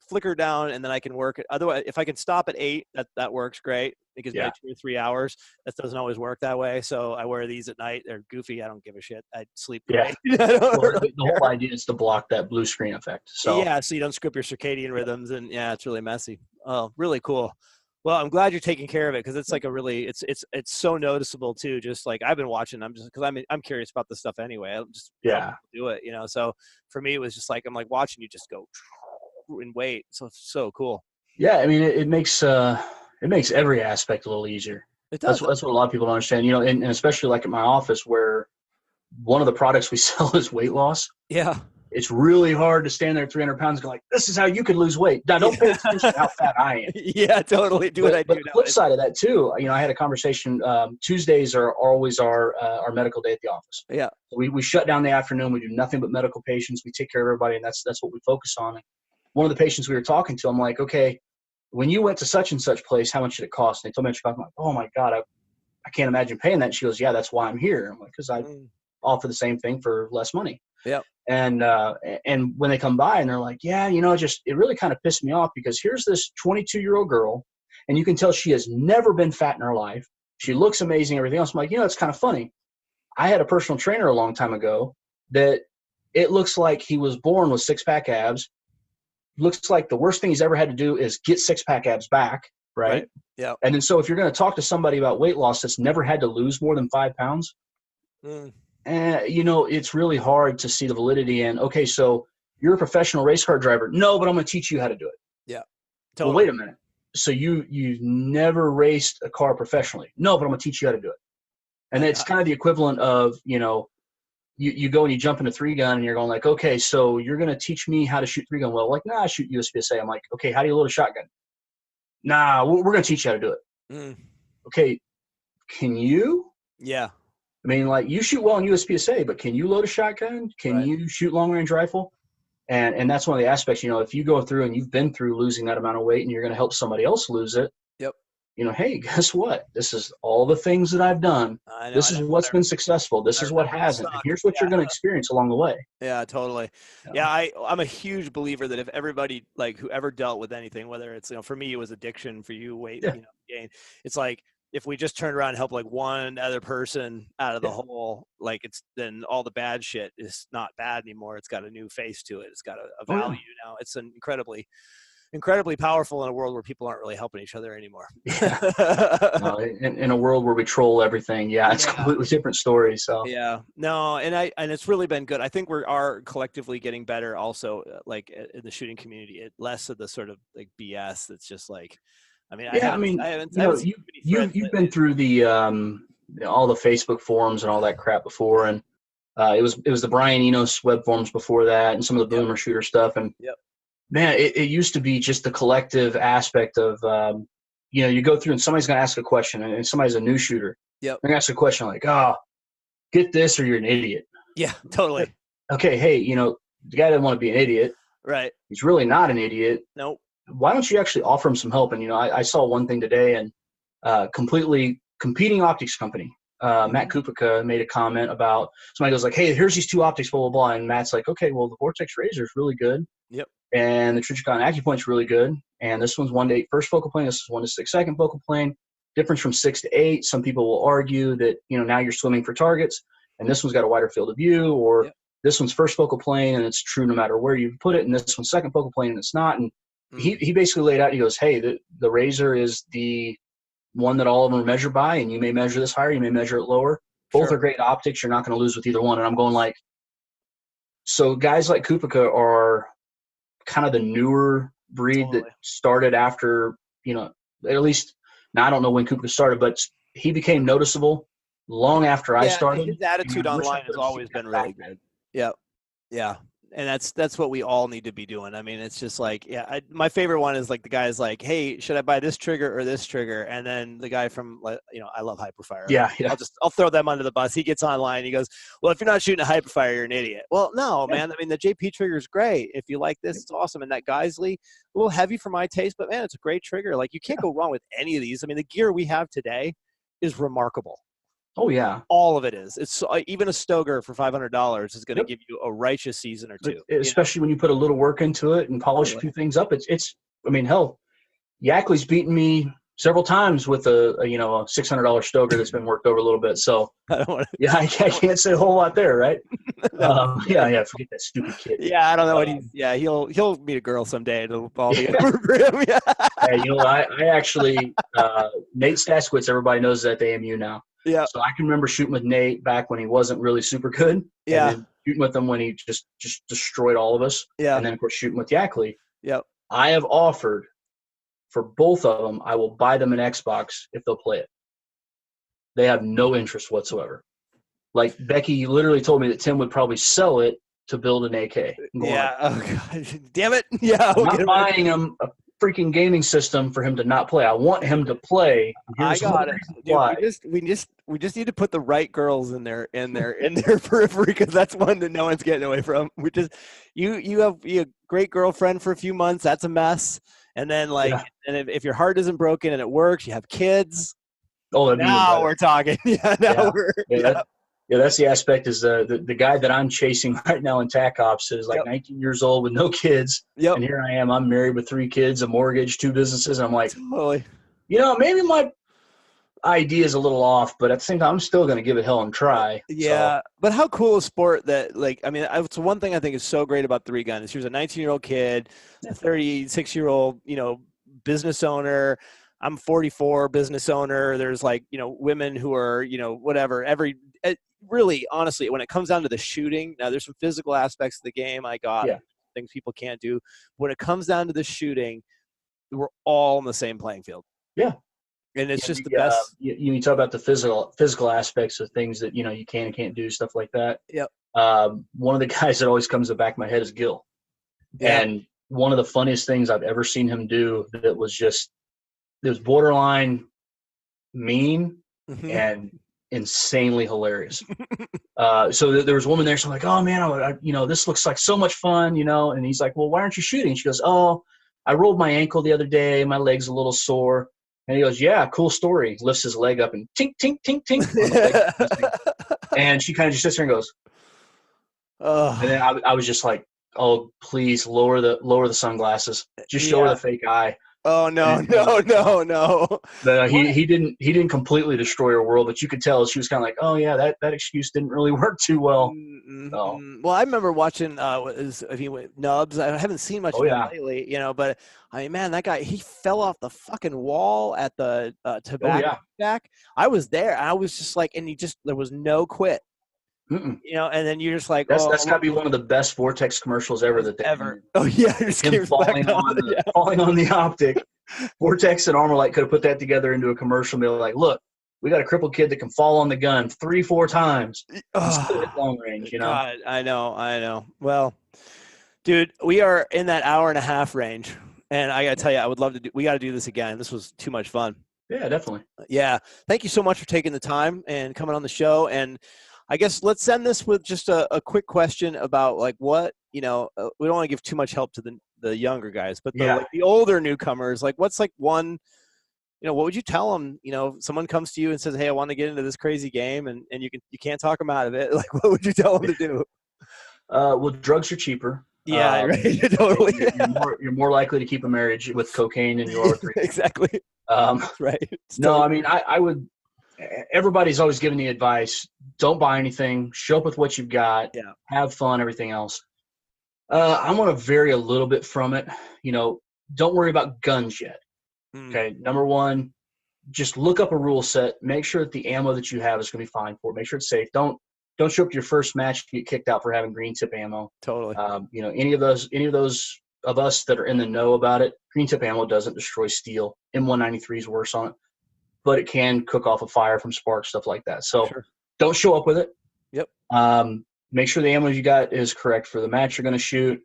flicker down, and then I can work. Otherwise, if I can stop at 8, that works great. It gives me like 2 or 3 hours. That doesn't always work that way. So I wear these at night. They're goofy. I don't give a shit. I sleep great. The whole idea is to block that blue screen effect. So so you don't screw up your circadian rhythms, and it's really messy. Oh, really cool. Well, I'm glad you're taking care of it, because it's like a really it's so noticeable too. Just like I've been watching, I'm curious about this stuff anyway. I'm just do it, So for me, it was just like I'm like watching you just go and wait. So it's so cool. Yeah, I mean, it makes every aspect a little easier. It does. That's what a lot of people don't understand. And especially like at my office, where one of the products we sell is weight loss. Yeah. It's really hard to stand there at 300 pounds and go like, this is how you could lose weight. Now, don't pay attention to how fat I am. Yeah, totally. But the flip side of that too, I had a conversation. Tuesdays are always our medical day at the office. Yeah. We shut down the afternoon. We do nothing but medical patients. We take care of everybody, and that's what we focus on. And one of the patients we were talking to, I'm like, okay, when you went to such and such place, how much did it cost? And they told me, I'm like, oh my God, I can't imagine paying that. And she goes, yeah, that's why I'm here. I'm like, because I offer the same thing for less money. Yeah. And when they come by and they're like, yeah, it really kind of pissed me off, because here's this 22-year-old girl, and you can tell she has never been fat in her life. She looks amazing, everything else. I'm like, it's kind of funny. I had a personal trainer a long time ago that it looks like he was born with six-pack abs. Looks like the worst thing he's ever had to do is get six-pack abs back, right? Yeah. And then so if you're going to talk to somebody about weight loss that's never had to lose more than 5 pounds, it's really hard to see the validity in, okay, so you're a professional race car driver. No, but I'm going to teach you how to do it. Yeah. Totally. Well, wait a minute. So you've never raced a car professionally. No, but I'm going to teach you how to do it. And it's kind of the equivalent of, you go and you jump into 3-gun and you're going like, okay, so you're going to teach me how to shoot 3-gun. Well, like, nah, I shoot USPSA. I'm like, okay, how do you load a shotgun? Nah, we're going to teach you how to do it. Okay, can you? Yeah. I mean, like, you shoot well in USPSA, but can you load a shotgun? Can you shoot long-range rifle? And that's one of the aspects, if you go through and you've been through losing that amount of weight and you're going to help somebody else lose it, hey, guess what? This is all the things that I've done. This is what's been successful. This is what hasn't. And here's what you're going to experience along the way. Yeah, totally. Yeah, I'm a huge believer that if everybody, like, whoever dealt with anything, whether it's, for me, it was addiction, for you, weight, gain. It's like, if we just turned around and helped like one other person out of the whole, like, then all the bad shit is not bad anymore. It's got a new face to it. It's got a value now. It's an incredibly powerful in a world where people aren't really helping each other anymore. No, in a world where we troll everything, it's completely different story. So and it's really been good. I think we are collectively getting better also, like in the shooting community, less of the sort of like BS that's just like, you've been through the all the Facebook forums and all that crap before, and it was the Brian Enos web forums before that, and some of the boomer shooter stuff, and man, it used to be just the collective aspect of you go through and somebody's going to ask a question, and somebody's a new shooter. They're going to ask a question like, get this or you're an idiot. Yeah, totally. Okay, hey, the guy doesn't want to be an idiot. Right. He's really not an idiot. Nope. Why don't you actually offer him some help? And, I saw one thing today, and completely competing optics company. Matt Kupika made a comment about somebody goes like, hey, here's these 2 optics, blah, blah, blah. And Matt's like, okay, well, the Vortex Razor is really good. Yep. And the Trichicon acupoint's really good. And this one's 1 to 8 first focal plane. This is 1 to 6 second focal plane. Difference from 6 to 8. Some people will argue that, now you're swimming for targets, and this one's got a wider field of view, or this one's first focal plane, and it's true no matter where you put it, and this one's second focal plane, and it's not. And he basically laid out, he goes, hey, the razor is the one that all of them are measured by, and you may measure this higher, you may measure it lower. Both are great optics. You're not going to lose with either one. And I'm going like, so guys like Kupika are kind of the newer breed that started after, at least now I don't know when Kupika started, but he became noticeable long after I started. His attitude online has always been really good. Yep. Yeah. And that's what we all need to be doing. I mean, it's just like, my favorite one is like the guy's like, hey, should I buy this trigger or this trigger? And then the guy from, I love Hyperfire. Yeah. I'll throw them under the bus. He gets online. He goes, well, if you're not shooting a Hyperfire, you're an idiot. Well, no, man. I mean, the JP trigger is great. If you like this, it's awesome. And that Geisley, a little heavy for my taste, but man, it's a great trigger. Like you can't go wrong with any of these. I mean, the gear we have today is remarkable. Oh yeah, all of it is. It's even a Stoger for $500 is going to give you a righteous season or two. Especially when you put a little work into it and polish a few things up. It's. I mean, hell, Yackley's beaten me several times with a $600 Stoger that's been worked over a little bit. So I can't say a whole lot there, right? Forget that stupid kid. Yeah, I don't know what he's. Yeah, he'll meet a girl someday. It'll all be over for him. Yeah. Hey, I actually Nate Staskowitz. Everybody knows that at AMU now. Yeah. So I can remember shooting with Nate back when he wasn't really super good. Yeah. And then shooting with him when he just destroyed all of us. Yeah. And then of course shooting with Yackley. Yep. I have offered for both of them, I will buy them an Xbox if they'll play it. They have no interest whatsoever. Like Becky literally told me that Tim would probably sell it to build an AK. Yeah. Oh God. Damn it. Yeah. I'm not buying him a freaking gaming system for him to not play. I want him to play. I got it. Dude, we just need to put the right girls in their periphery, because that's one that no one's getting away from. We just you have a great girlfriend for a few months. That's a mess. And then and if your heart isn't broken and it works, you have kids. Oh, now we're talking. Yeah, that's the aspect is the guy that I'm chasing right now in TAC Ops is like 19 years old with no kids. Yep. And here I am. I'm married with 3 kids, a mortgage, 2 businesses. And I'm like, totally. Maybe my idea is a little off, but at the same time, I'm still going to give it hell and try. Yeah. So. But how cool is sport that, it's one thing I think is so great about 3-Gun is here's a 19-year-old kid, a 36-year-old, business owner. I'm 44, business owner. There's women who are, whatever, really, honestly, when it comes down to the shooting, now there's some physical aspects of the game. Things people can't do. When it comes down to the shooting, we're all on the same playing field. Yeah. And it's just the best. You talk about the physical aspects of things that, you can and can't do, stuff like that. Yep. One of the guys that always comes to the back of my head is Gil. Yeah. And one of the funniest things I've ever seen him do that was just, it was borderline mean and insanely hilarious. So there was a woman there. So I'm like, oh man, this looks like so much fun, and he's like, well, why aren't you shooting? She goes, oh, I rolled my ankle the other day. My leg's a little sore. And he goes, yeah, cool story. Lifts his leg up and tink, tink, tink, tink. And she kind of just sits there and goes, oh. And then I was just like, oh, please lower the sunglasses. Just show her the fake eye. Oh no. But he didn't completely destroy her world, but you could tell she was kind of like, oh yeah, that excuse didn't really work too well. So. Well, I remember watching Nubs. I haven't seen much of him lately, but I mean, man, that guy, he fell off the fucking wall at the tobacco back. I was there. I was just like, and there was no quit. And then you're just like, that's got to be one of the best Vortex commercials ever Oh yeah, him falling on the optic. Vortex and Armorlight could have put that together into a commercial. And they were like, look, we got a crippled kid that can fall on the gun 3-4 times. Still hit long range, God, I know. Well, dude, we are in that hour and a half range, and I gotta tell you, I would love to we got to do this again. This was too much fun. Yeah, definitely. Yeah, thank you so much for taking the time and coming on the show. And I guess let's end this with just a quick question about what, we don't want to give too much help to the younger guys, but the older newcomers, what's one, what would you tell them, if someone comes to you and says, hey, I want to get into this crazy game and you can't talk them out of it. What would you tell them to do? Well, drugs are cheaper. Yeah, right. Totally. You're more likely to keep a marriage with cocaine than you are with 3. Exactly. Right. No, I mean, I would. Everybody's always giving the advice: don't buy anything. Show up with what you've got. Yeah. Have fun. Everything else. I'm going to vary a little bit from it. Don't worry about guns yet. Okay. Number one, just look up a rule set. Make sure that the ammo that you have is going to be fine for it. Make sure it's safe. Don't show up to your first match and get kicked out for having green tip ammo. Totally. Any of those of us that are in the know about it, green tip ammo doesn't destroy steel. M193 is worse on it, but it can cook off a fire from sparks, stuff like that. So Don't show up with it. Yep. Make sure the ammo you got is correct for the match you're going to shoot.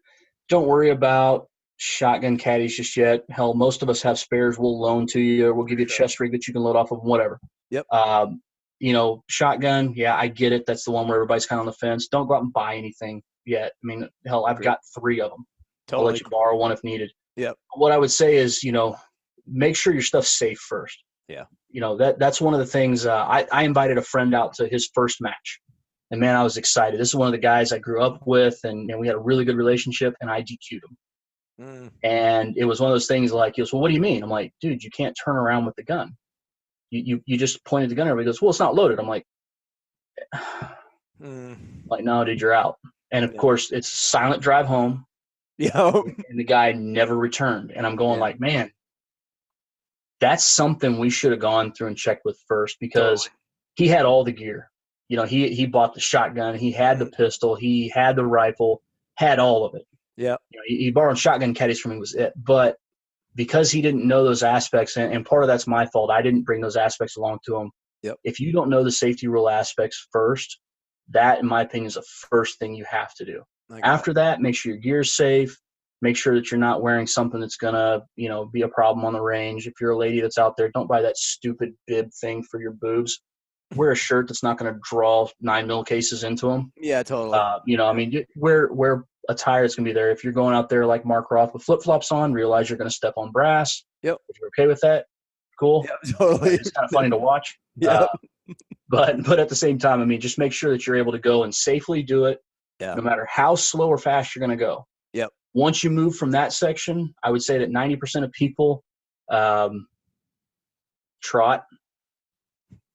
Don't worry about shotgun caddies just yet. Hell, most of us have spares we'll loan to you, or we'll give you a chest rig that you can load off of, whatever. Yep. Shotgun, yeah, I get it. That's the one where everybody's kind of on the fence. Don't go out and buy anything yet. I mean, hell, I've got 3 of them. Totally. I'll let you borrow one if needed. Yep. What I would say is, make sure your stuff's safe first. Yeah. That's one of the things. I invited a friend out to his first match, and man, I was excited. This is one of the guys I grew up with, and we had a really good relationship, and I DQ'd him. And it was one of those things like, he goes, well, what do you mean? I'm like, dude, you can't turn around with the gun. You just pointed the gun at him. He goes, well, it's not loaded. I'm like, no, dude, you're out. And of course, it's silent drive home. Yeah. And the guy never returned. And I'm going like, man, that's something we should have gone through and checked with first, because he had all the gear. He bought the shotgun. He had the pistol. He had the rifle, had all of it. Yeah. He borrowed shotgun caddies from me, was it. But because he didn't know those aspects, and part of that's my fault, I didn't bring those aspects along to him. Yep. If you don't know the safety rule aspects first, that, in my opinion, is the first thing you have to do. After that, make sure your gear's safe. Make sure that you're not wearing something that's going to, be a problem on the range. If you're a lady that's out there, don't buy that stupid bib thing for your boobs. Wear a shirt that's not going to draw 9mm cases into them. Yeah, totally. Wear attire that's going to be there. If you're going out there like Mark Roth with flip-flops on, realize you're going to step on brass. Yep. If you're okay with that, cool. Yeah, totally. It's kind of funny to watch. Yeah. But at the same time, just make sure that you're able to go and safely do it, no matter how slow or fast you're going to go. Yep. Once you move from that section, I would say that 90% of people trot.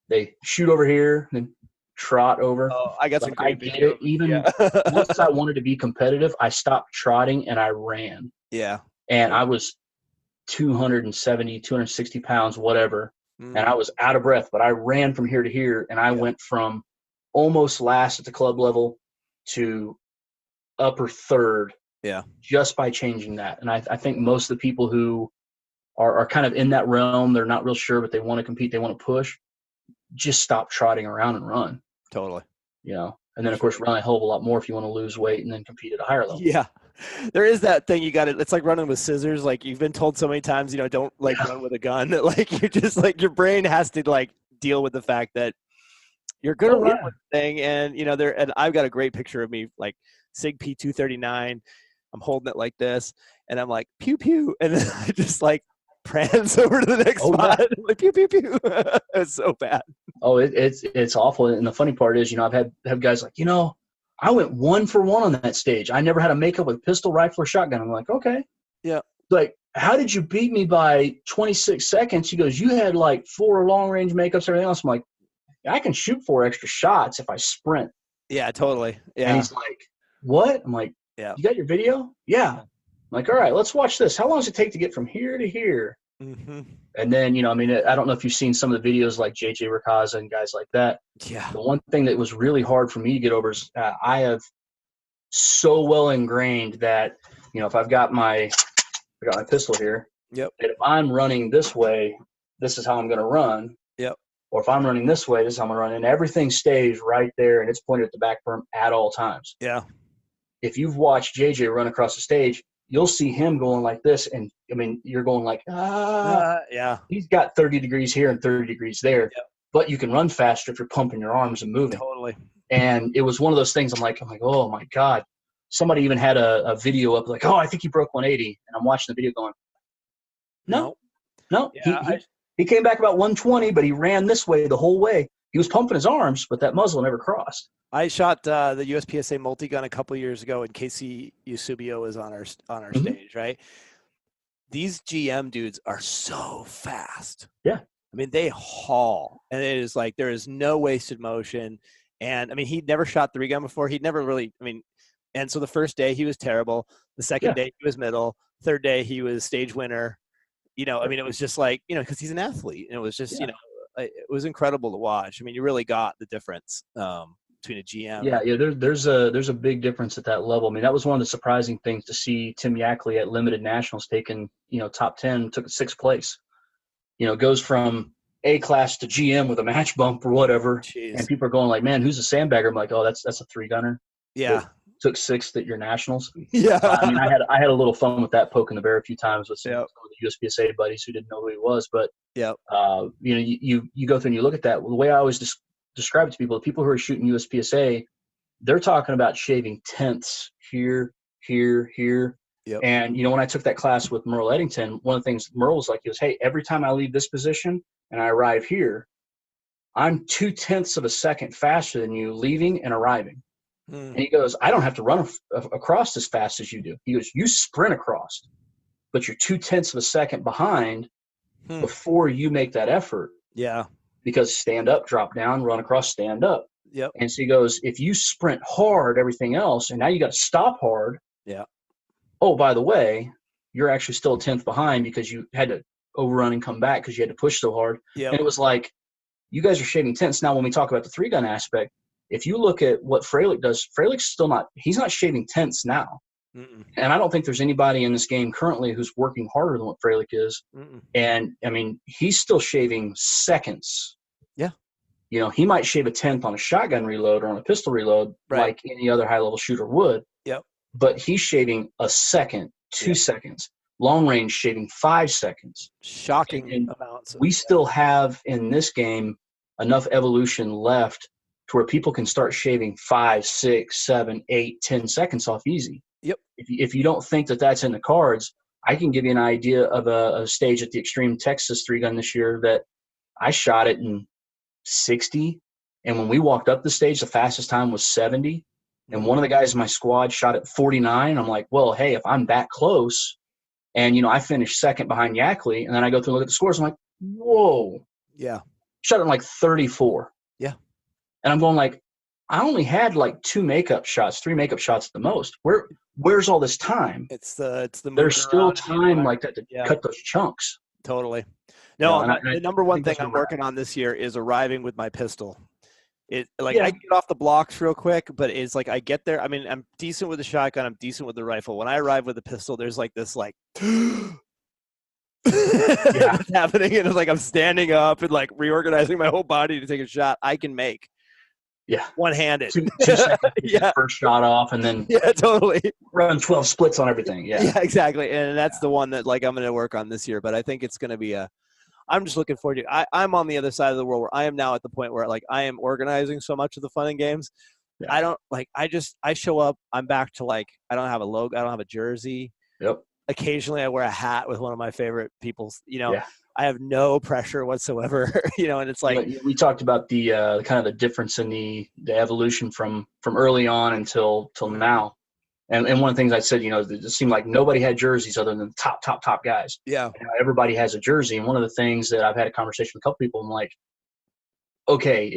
They shoot over here, then trot over. Oh, I got some great I get it. Even once I wanted to be competitive, I stopped trotting and I ran. Yeah. And I was 270, 260 pounds, whatever. And I was out of breath, but I ran from here to here, and I went from almost last at the club level to upper third. Yeah. Just by changing that. And I think most of the people who are kind of in that realm, they're not real sure, but they want to compete, they want to push, just stop trotting around and run. Totally. And then, of course, run a hell of a lot more if you want to lose weight and then compete at a higher level. Yeah. There is that thing it's like running with scissors. Like, you've been told so many times, don't run with a gun. Like, you're just like, your brain has to deal with the fact that you're going to run with the thing. And, and I've got a great picture of me, like SIG P239. I'm holding it like this, and I'm like, pew, pew. And then I just prance over to the next spot. Yeah. Like, pew, pew, pew. It's so bad. Oh, it's awful. And the funny part is, I've had guys like, I went 1 for 1 on that stage. I never had a makeup with pistol, rifle, or shotgun. I'm like, okay. Yeah. Like, how did you beat me by 26 seconds? He goes, you had 4 long-range makeups, everything else. I'm like, I can shoot 4 extra shots if I sprint. Yeah, totally. Yeah. And he's like, what? I'm like, yeah. You got your video? Yeah. I'm like, all right, let's watch this. How long does it take to get from here to here? Mm-hmm. And then, I don't know if you've seen some of the videos like JJ Rakaza and guys like that. Yeah. The one thing that was really hard for me to get over is I have so well ingrained that, if I got my pistol here. Yep. And if I'm running this way, this is how I'm going to run. Yep. Or if I'm running this way, this is how I'm going to run. And everything stays right there, and it's pointed at the back berm at all times. Yeah. If you've watched JJ run across the stage, you'll see him going like this, and you're going like, yeah. He's got 30 degrees here and 30 degrees there, but you can run faster if you're pumping your arms and moving. Totally. And it was one of those things. I'm like, oh my God. Somebody even had a video up like, oh, I think he broke 180, and I'm watching the video going, no. Yeah, he came back about 120, but he ran this way the whole way. he was pumping his arms, but that muzzle never crossed. I shot the USPSA multi-gun a couple years ago, and Casey Eusebio was on our stage, right? These GM dudes are so fast. Yeah. I mean, they haul, and it is like there is no wasted motion. And, I mean, he'd never shot 3-gun before. He'd never really – I mean – and so the first day he was terrible. The second day he was middle. Third day he was stage winner. You know, I mean, it was just like, you know, because he's an athlete. And it was just, you know, it was incredible to watch. I mean, you really got the difference between a GM. Yeah, there's a big difference at that level. I mean, that was one of the surprising things to see Tim Yackley at Limited Nationals taking, you know, top 10, took 6th place. You know, goes from A class to GM with a match bump or whatever. Jeez. And people are going like, man, who's a sandbagger? I'm like, oh, that's a 3-gunner. Yeah. Took 6th at your nationals. Yeah. I mean, I had a little fun with that, poking the bear a few times with some of the USPSA buddies who didn't know who he was. But you know, you go through and you look at that. The way I always describe it to people, the people who are shooting USPSA, they're talking about shaving tenths here. Yep. And you know, when I took that class with Merle Eddington, one of the things Merle was like, he goes, hey, every time I leave this position and I arrive here, I'm 0.2 of a second faster than you leaving and arriving. And he goes, I don't have to run across as fast as you do. He goes, you sprint across, but you're 0.2 of a second behind before you make that effort. Yeah. Because stand up, drop down, run across, stand up. Yep. And so he goes, if you sprint hard, everything else, and now you got to stop hard. Yeah. Oh, by the way, you're actually still a 10th behind because you had to overrun and come back because you had to push so hard. Yep. And it was like, you guys are shaving tenths. Now, when we talk about the 3-gun aspect, if you look at what Freilich does, Freilich's still not – he's not shaving tenths now. And I don't think there's anybody in this game currently who's working harder than what Freilich is. And, I mean, he's still shaving seconds. Yeah. You know, he might shave a 10th on a shotgun reload or on a pistol reload like any other high-level shooter would. Yep. But he's shaving a second, 2 seconds. Long range shaving 5 seconds. Shocking amounts. We still have in this game enough evolution left to where people can start shaving 5, 6, 7, 8, 10 seconds off easy. Yep. If you don't think that that's in the cards, I can give you an idea of a stage at the Extreme Texas 3-gun this year that I shot it in 60. And when we walked up the stage, the fastest time was 70. And one of the guys in my squad shot at 49. I'm like, well, hey, if I'm that close and, you know, I finished second behind Yackley and then I go through and look at the scores, I'm like, whoa. Yeah. Shot it in like 34. Yeah. And I'm going like, I only had like 2 makeup shots, 3 makeup shots at the most. Where's all this time? It's the there's still time like that to cut those chunks. Totally. No, You know, the number one thing I'm working on this year is arriving with my pistol. I can get off the blocks real quick, but it's like I get there. I mean, I'm decent with the shotgun. I'm decent with the rifle. When I arrive with the pistol, there's like this like that's happening, and it's like I'm standing up and like reorganizing my whole body to take a shot. I can make one-handed 2 seconds, first shot off, and then totally run 12 splits on everything. Yeah, exactly. And that's the one that like I'm going to work on this year. But I think it's going to be I'm just looking forward to it. I'm on the other side of the world where I am now at the point where like I am organizing so much of the fun and games. I don't like. I show up. I'm back to like I don't have a logo. I don't have a jersey. Yep. Occasionally, I wear a hat with one of my favorite people's. You know. Yeah. I have no pressure whatsoever, you know, and it's like we talked about the kind of the difference in the evolution from early on until now, and one of the things I said, you know, it seemed like nobody had jerseys other than the top guys. Yeah, you know, everybody has a jersey, and one of the things that I've had a conversation with a couple people, I'm like, okay,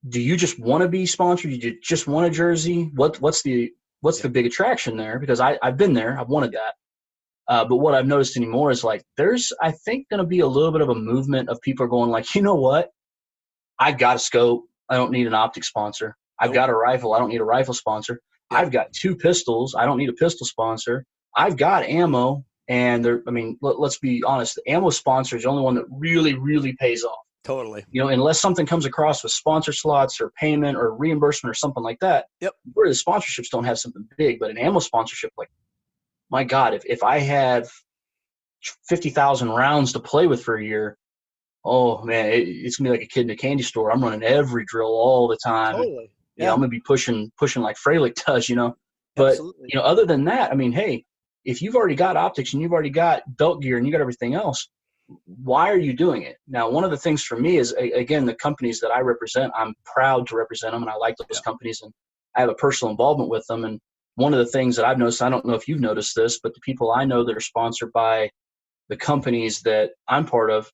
do you just want to be sponsored? Do you just want a jersey? What's the big attraction there? Because I've been there, I've wanted that. But what I've noticed anymore is like there's, I think, going to be a little bit of a movement of people are going like, you know what? I got a scope. I don't need an optic sponsor. I've got a rifle. I don't need a rifle sponsor. I've got 2 pistols. I don't need a pistol sponsor. I've got ammo. And let's be honest. The ammo sponsor is the only one that really, really pays off. Totally. You know, unless something comes across with sponsor slots or payment or reimbursement or something like that. Yep. Where the sponsorships don't have something big, but an ammo sponsorship, like, my God, if I have 50,000 rounds to play with for a year, oh man, it's gonna be like a kid in a candy store. I'm running every drill all the time. Totally. Yeah, I'm gonna be pushing like Freilich does, you know. But you know, other than that, I mean, hey, if you've already got optics and you've already got belt gear and you got everything else, why are you doing it? Now, one of the things for me is, again, the companies that I represent, I'm proud to represent them, and I like those companies, and I have a personal involvement with them. And one of the things that I've noticed, I don't know if you've noticed this, but the people I know that are sponsored by the companies that I'm part of,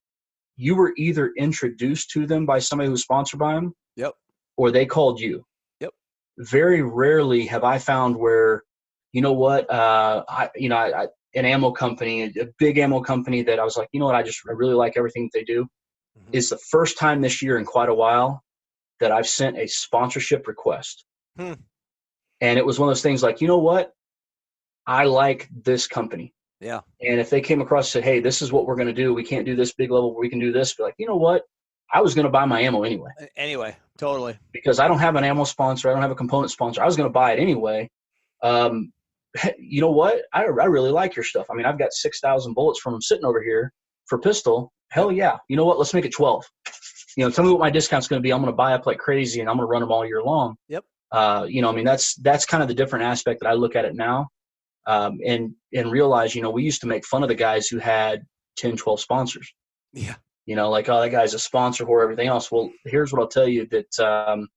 you were either introduced to them by somebody who's sponsored by them, or they called you. Very rarely have I found where, you know what, an ammo company, a big ammo company that I was like, you know what, I really like everything that they do. Is the first time this year in quite a while that I've sent a sponsorship request. And it was one of those things like, you know what, I like this company. Yeah. And if they came across and said, hey, this is what we're going to do, we can't do this big level, but we can do this, be like, you know what, I was going to buy my ammo anyway. Totally. Because I don't have an ammo sponsor. I don't have a component sponsor. I was going to buy it anyway. You know what? I really like your stuff. I mean, I've got 6,000 bullets from them sitting over here for pistol. Hell yeah. You know what? Let's make it 12. You know, tell me what my discount's going to be. I'm going to buy up like crazy, and I'm going to run them all year long. Yep. You know, I mean, that's kind of the different aspect that I look at it now. And realize, you know, we used to make fun of the guys who had 10, 12 sponsors. Yeah. You know, like, oh, that guy's a sponsor or everything else. Well, here's what I'll tell you, that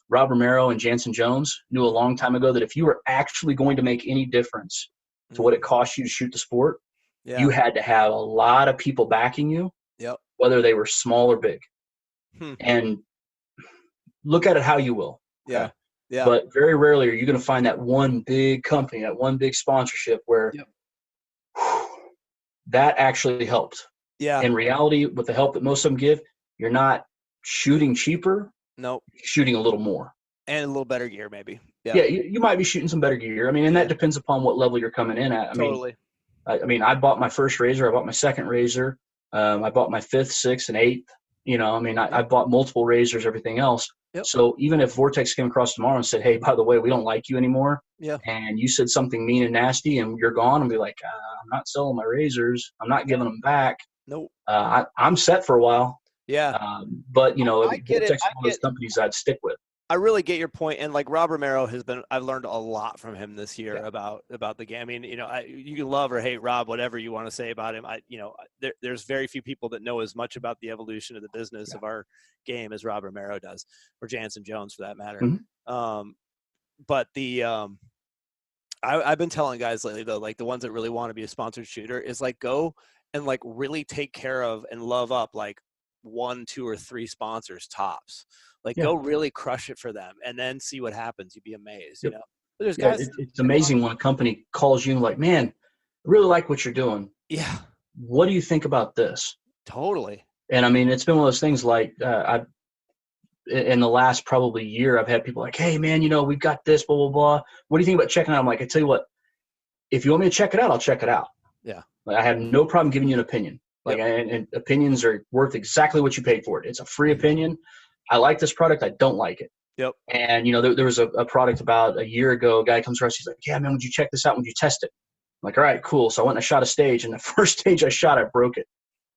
Rob Romero and Jansen Jones knew a long time ago that if you were actually going to make any difference to what it costs you to shoot the sport, you had to have a lot of people backing you, whether they were small or big. And look at it how you will. Yeah. Yeah. But very rarely are you going to find that one big company, that one big sponsorship where that actually helped. Yeah. In reality, with the help that most of them give, you're not shooting cheaper. Nope. Shooting a little more. And a little better gear, maybe. Yeah, you might be shooting some better gear. I mean, and that depends upon what level you're coming in at. I mean, I bought my first razor. I bought my second razor. I bought my fifth, sixth, and eighth. You know, I mean, I bought multiple razors, everything else. So even if Vortex came across tomorrow and said, hey, by the way, we don't like you anymore, and you said something mean and nasty and you're gone, I'll be like, I'm not selling my razors. I'm not giving them back. Nope. I'm set for a while. Yeah. But, you know, Vortex is one of those companies I'd stick with. I really get your point, and like Rob Romero I've learned a lot from him this year about the game. I mean, you know, you can love or hate Rob, whatever you want to say about him. There's very few people that know as much about the evolution of the business of our game as Rob Romero does, or Jansen Jones for that matter. But I've been telling guys lately though, like the ones that really want to be a sponsored shooter is like go and like really take care of and love up like 1, 2, or 3 sponsors tops. Like go really crush it for them and then see what happens. You'd be amazed, you know. But there's guys it's amazing when a company calls you and like, man, I really like what you're doing. Yeah. What do you think about this? Totally. And I mean, it's been one of those things like in the last probably year, I've had people like, hey man, you know, we've got this, blah, blah, blah. What do you think about checking it out? I'm like, I tell you what, if you want me to check it out, I'll check it out. Yeah. Like, I have no problem giving you an opinion. Like, and opinions are worth exactly what you paid for it. It's a free opinion. I like this product. I don't like it. Yep. And, you know, there was a product about a year ago. A guy comes across. He's like, yeah, man, would you check this out? Would you test it? I'm like, all right, cool. So I went and I shot a stage. And the first stage I shot, I broke it.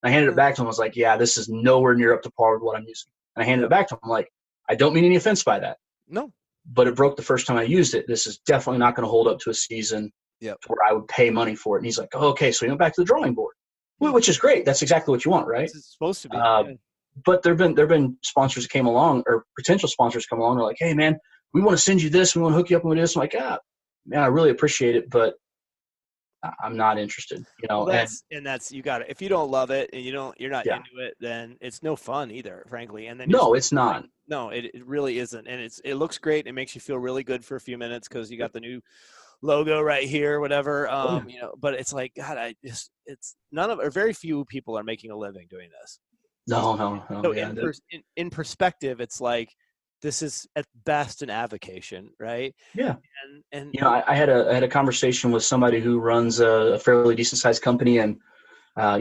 I handed it back to him. I was like, yeah, this is nowhere near up to par with what I'm using. And I handed it back to him. I'm like, I don't mean any offense by that. No. But it broke the first time I used it. This is definitely not going to hold up to a season where I would pay money for it. And he's like, oh, okay, so we went back to the drawing board, which is great. That's exactly what you want, right? It's supposed to be. But there've been sponsors that came along, or potential sponsors come along. They're like, hey, man, we want to send you this. We want to hook you up with this. I'm like, man, I really appreciate it, but I'm not interested. You know, well, that's you got it. If you don't love it and you're not into it, then it's no fun either, frankly. And then it's not. No, it really isn't. And it looks great. It makes you feel really good for a few minutes because you got the new logo right here, whatever. You know, but it's like, God, it's very few people are making a living doing this. No. So in perspective, it's like this is at best an avocation, right? Yeah. And you know, I had a conversation with somebody who runs a fairly decent sized company, and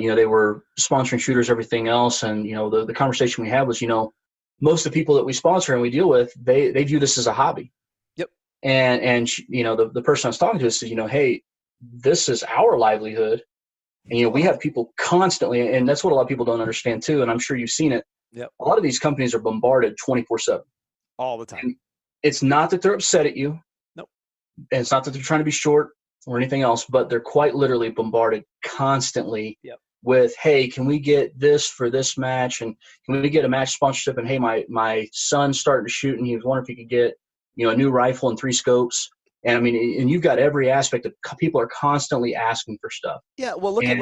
you know, they were sponsoring shooters, everything else, and you know, the conversation we had was, you know, most of the people that we sponsor and we deal with, they view this as a hobby. Yep. And you know, the person I was talking to said, you know, hey, this is our livelihood. And, you know, we have people constantly, and that's what a lot of people don't understand too, and I'm sure you've seen it. Yep. A lot of these companies are bombarded 24/7. All the time. And it's not that they're upset at you. Nope. And it's not that they're trying to be short or anything else, but they're quite literally bombarded constantly with, hey, can we get this for this match? And can we get a match sponsorship? And hey, my son's starting to shoot, and he was wondering if he could get, a new rifle and 3 scopes. And I mean, and you've got every aspect of people are constantly asking for stuff. Yeah. Well, look at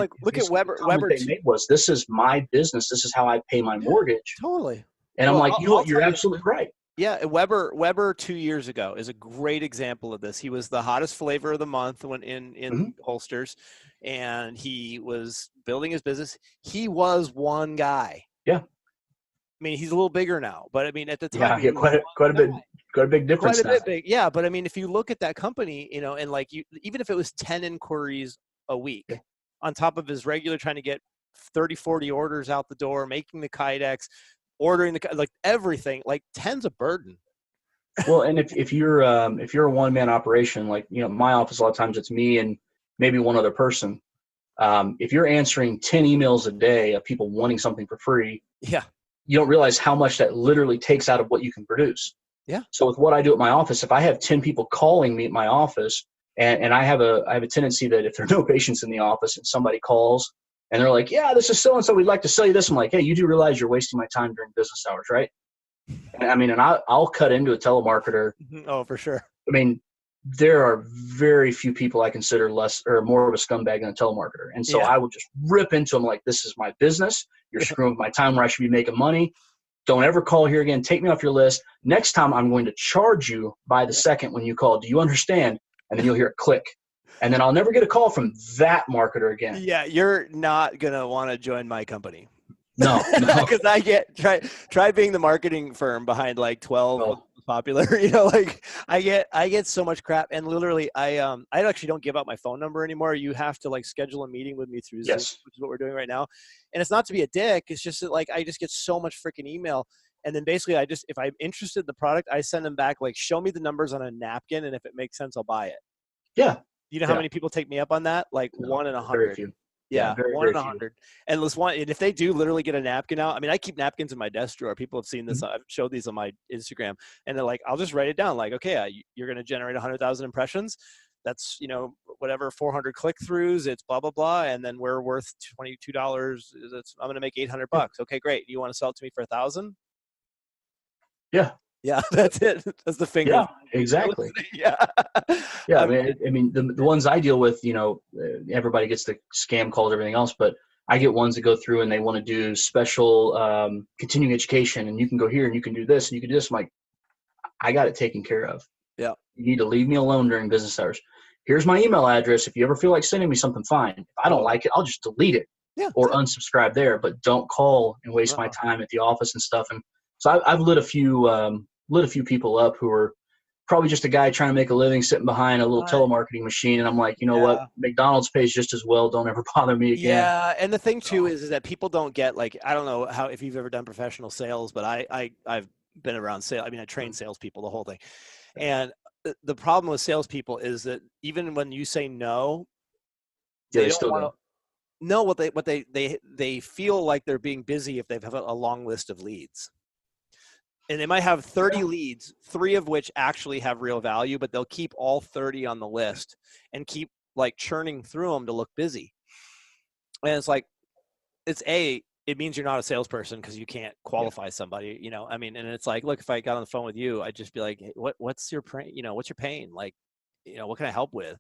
Weber. They made was, this is my business. This is how I pay my mortgage. Totally. And I'm like, you're absolutely right. Yeah, Weber 2 years ago is a great example of this. He was the hottest flavor of the month when in holsters, and he was building his business. He was one guy. Yeah. I mean, he's a little bigger now, but I mean, at the time, quite a big difference. Quite a bit big. Yeah, but I mean, if you look at that company, and like even if it was 10 inquiries a week, on top of his regular trying to get 30, 40 orders out the door, making the Kydex, ordering everything, like 10's a burden. Well, and if you're a one-man operation, like, my office, a lot of times it's me and maybe one other person. If you're answering 10 emails a day of people wanting something for free, you don't realize how much that literally takes out of what you can produce. Yeah. So with what I do at my office, if I have 10 people calling me at my office, and I have a tendency that if there are no patients in the office and somebody calls, and they're like, yeah, this is so-and-so, we'd like to sell you this. I'm like, hey, you do realize you're wasting my time during business hours, right? And I mean, and I'll cut into a telemarketer. Oh, for sure. I mean, there are very few people I consider less or more of a scumbag than a telemarketer. And so I will just rip into them like, this is my business. You're screwing with my time where I should be making money. Don't ever call here again. Take me off your list. Next time I'm going to charge you by the second when you call. Do you understand? And then you'll hear a click. And then I'll never get a call from that marketer again. Yeah, you're not going to want to join my company. No. Because I try being the marketing firm behind like 12 popular, I get so much crap. And literally I actually don't give out my phone number anymore. You have to like schedule a meeting with me through Zoom, which is what we're doing right now. And it's not to be a dick. It's just that like, I just get so much freaking email. And then basically if I'm interested in the product, I send them back, like, show me the numbers on a napkin. And if it makes sense, I'll buy it. Yeah. You know how many people take me up on that? Like 1 in 100. Very few. Yeah, very, 1 in very 100. And if they do literally get a napkin out, I mean, I keep napkins in my desk drawer. People have seen this. I've showed these on my Instagram, and they're like, I'll just write it down. Like, okay, you're going to generate 100,000 impressions. That's, whatever, 400 click-throughs. It's blah, blah, blah. And then we're worth $22. I'm going to make $800. Okay, great. You want to sell it to me for 1,000? Yeah. Yeah, that's it. That's the finger. Yeah, exactly. Yeah. Yeah, I mean, the ones I deal with, everybody gets the scam calls, everything else, but I get ones that go through and they want to do special continuing education, and you can go here and you can do this and you can do this. I'm like, I got it taken care of. Yeah. You need to leave me alone during business hours. Here's my email address. If you ever feel like sending me something, fine. If I don't like it, I'll just delete it or unsubscribe there, but don't call and waste my time at the office and stuff. And so I've lit a few people up who are probably just a guy trying to make a living sitting behind a little telemarketing machine. And I'm like, what? McDonald's pays just as well. Don't ever bother me again. Yeah. And the thing too is that people don't get, like, I don't know if you've ever done professional sales, but I've been around sales. I mean, I train salespeople, the whole thing. And the problem with salespeople is that even when you say no, they still want to know what they feel like they're being busy if they have a long list of leads. And they might have 30 leads, 3 of which actually have real value, but they'll keep all 30 on the list and keep like churning through them to look busy. And it's like, it means you're not a salesperson because you can't qualify somebody, I mean, and it's like, look, if I got on the phone with you, I'd just be like, hey, what's your what's your pain? Like, what can I help with?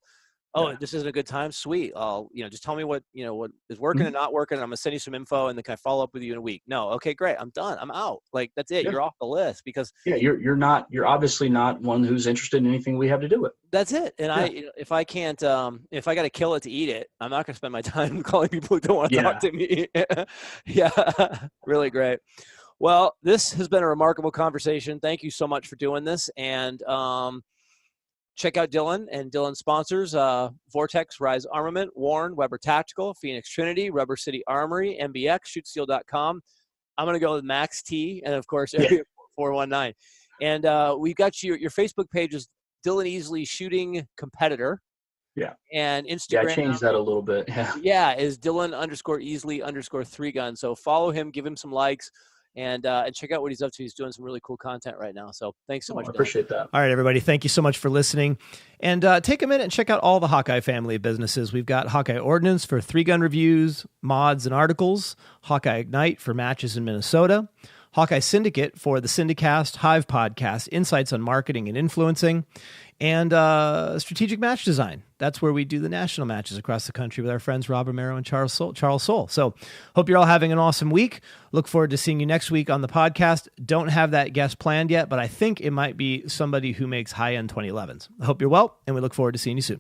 Oh, this isn't a good time. Sweet. I'll, just tell me what is working and not working. And I'm going to send you some info, and then can I follow up with you in a week? No. Okay, great. I'm done. I'm out. Like, that's it. Yeah. You're off the list because you're obviously not one who's interested in anything we have to do with. That's it. And if I can't, if I got to kill it to eat it, I'm not going to spend my time calling people who don't want to talk to me. Yeah. Really great. Well, this has been a remarkable conversation. Thank you so much for doing this. And, check out Dillen and Dillen sponsors, Vortex, Rise Armament, Warren, Weber Tactical, Phoenix Trinity, Rubber City Armory, MBX, ShootSteel.com. I'm going to go with Max T, and of course, 419. And we've got your Facebook page is Dillen Easley Shooting Competitor. Yeah. And Instagram. Yeah, I changed that a little bit. Yeah, is Dillen _Easley _3 gun. So follow him, give him some likes. and check out what he's up to. He's doing some really cool content right now. So thanks so much. I appreciate that. All right, everybody. Thank you so much for listening. And take a minute and check out all the Hawkeye family of businesses. We've got Hawkeye Ordnance for 3-gun reviews, mods, and articles. Hawkeye Ignite for matches in Minnesota. Hawkeye Syndicate for the Syndicast, Hive Podcast, insights on marketing and influencing, and Strategic Match Design. That's where we do the national matches across the country with our friends Rob Romero and Charles Soule. So hope you're all having an awesome week. Look forward to seeing you next week on the podcast. Don't have that guest planned yet, but I think it might be somebody who makes high-end 2011s. I hope you're well, and we look forward to seeing you soon.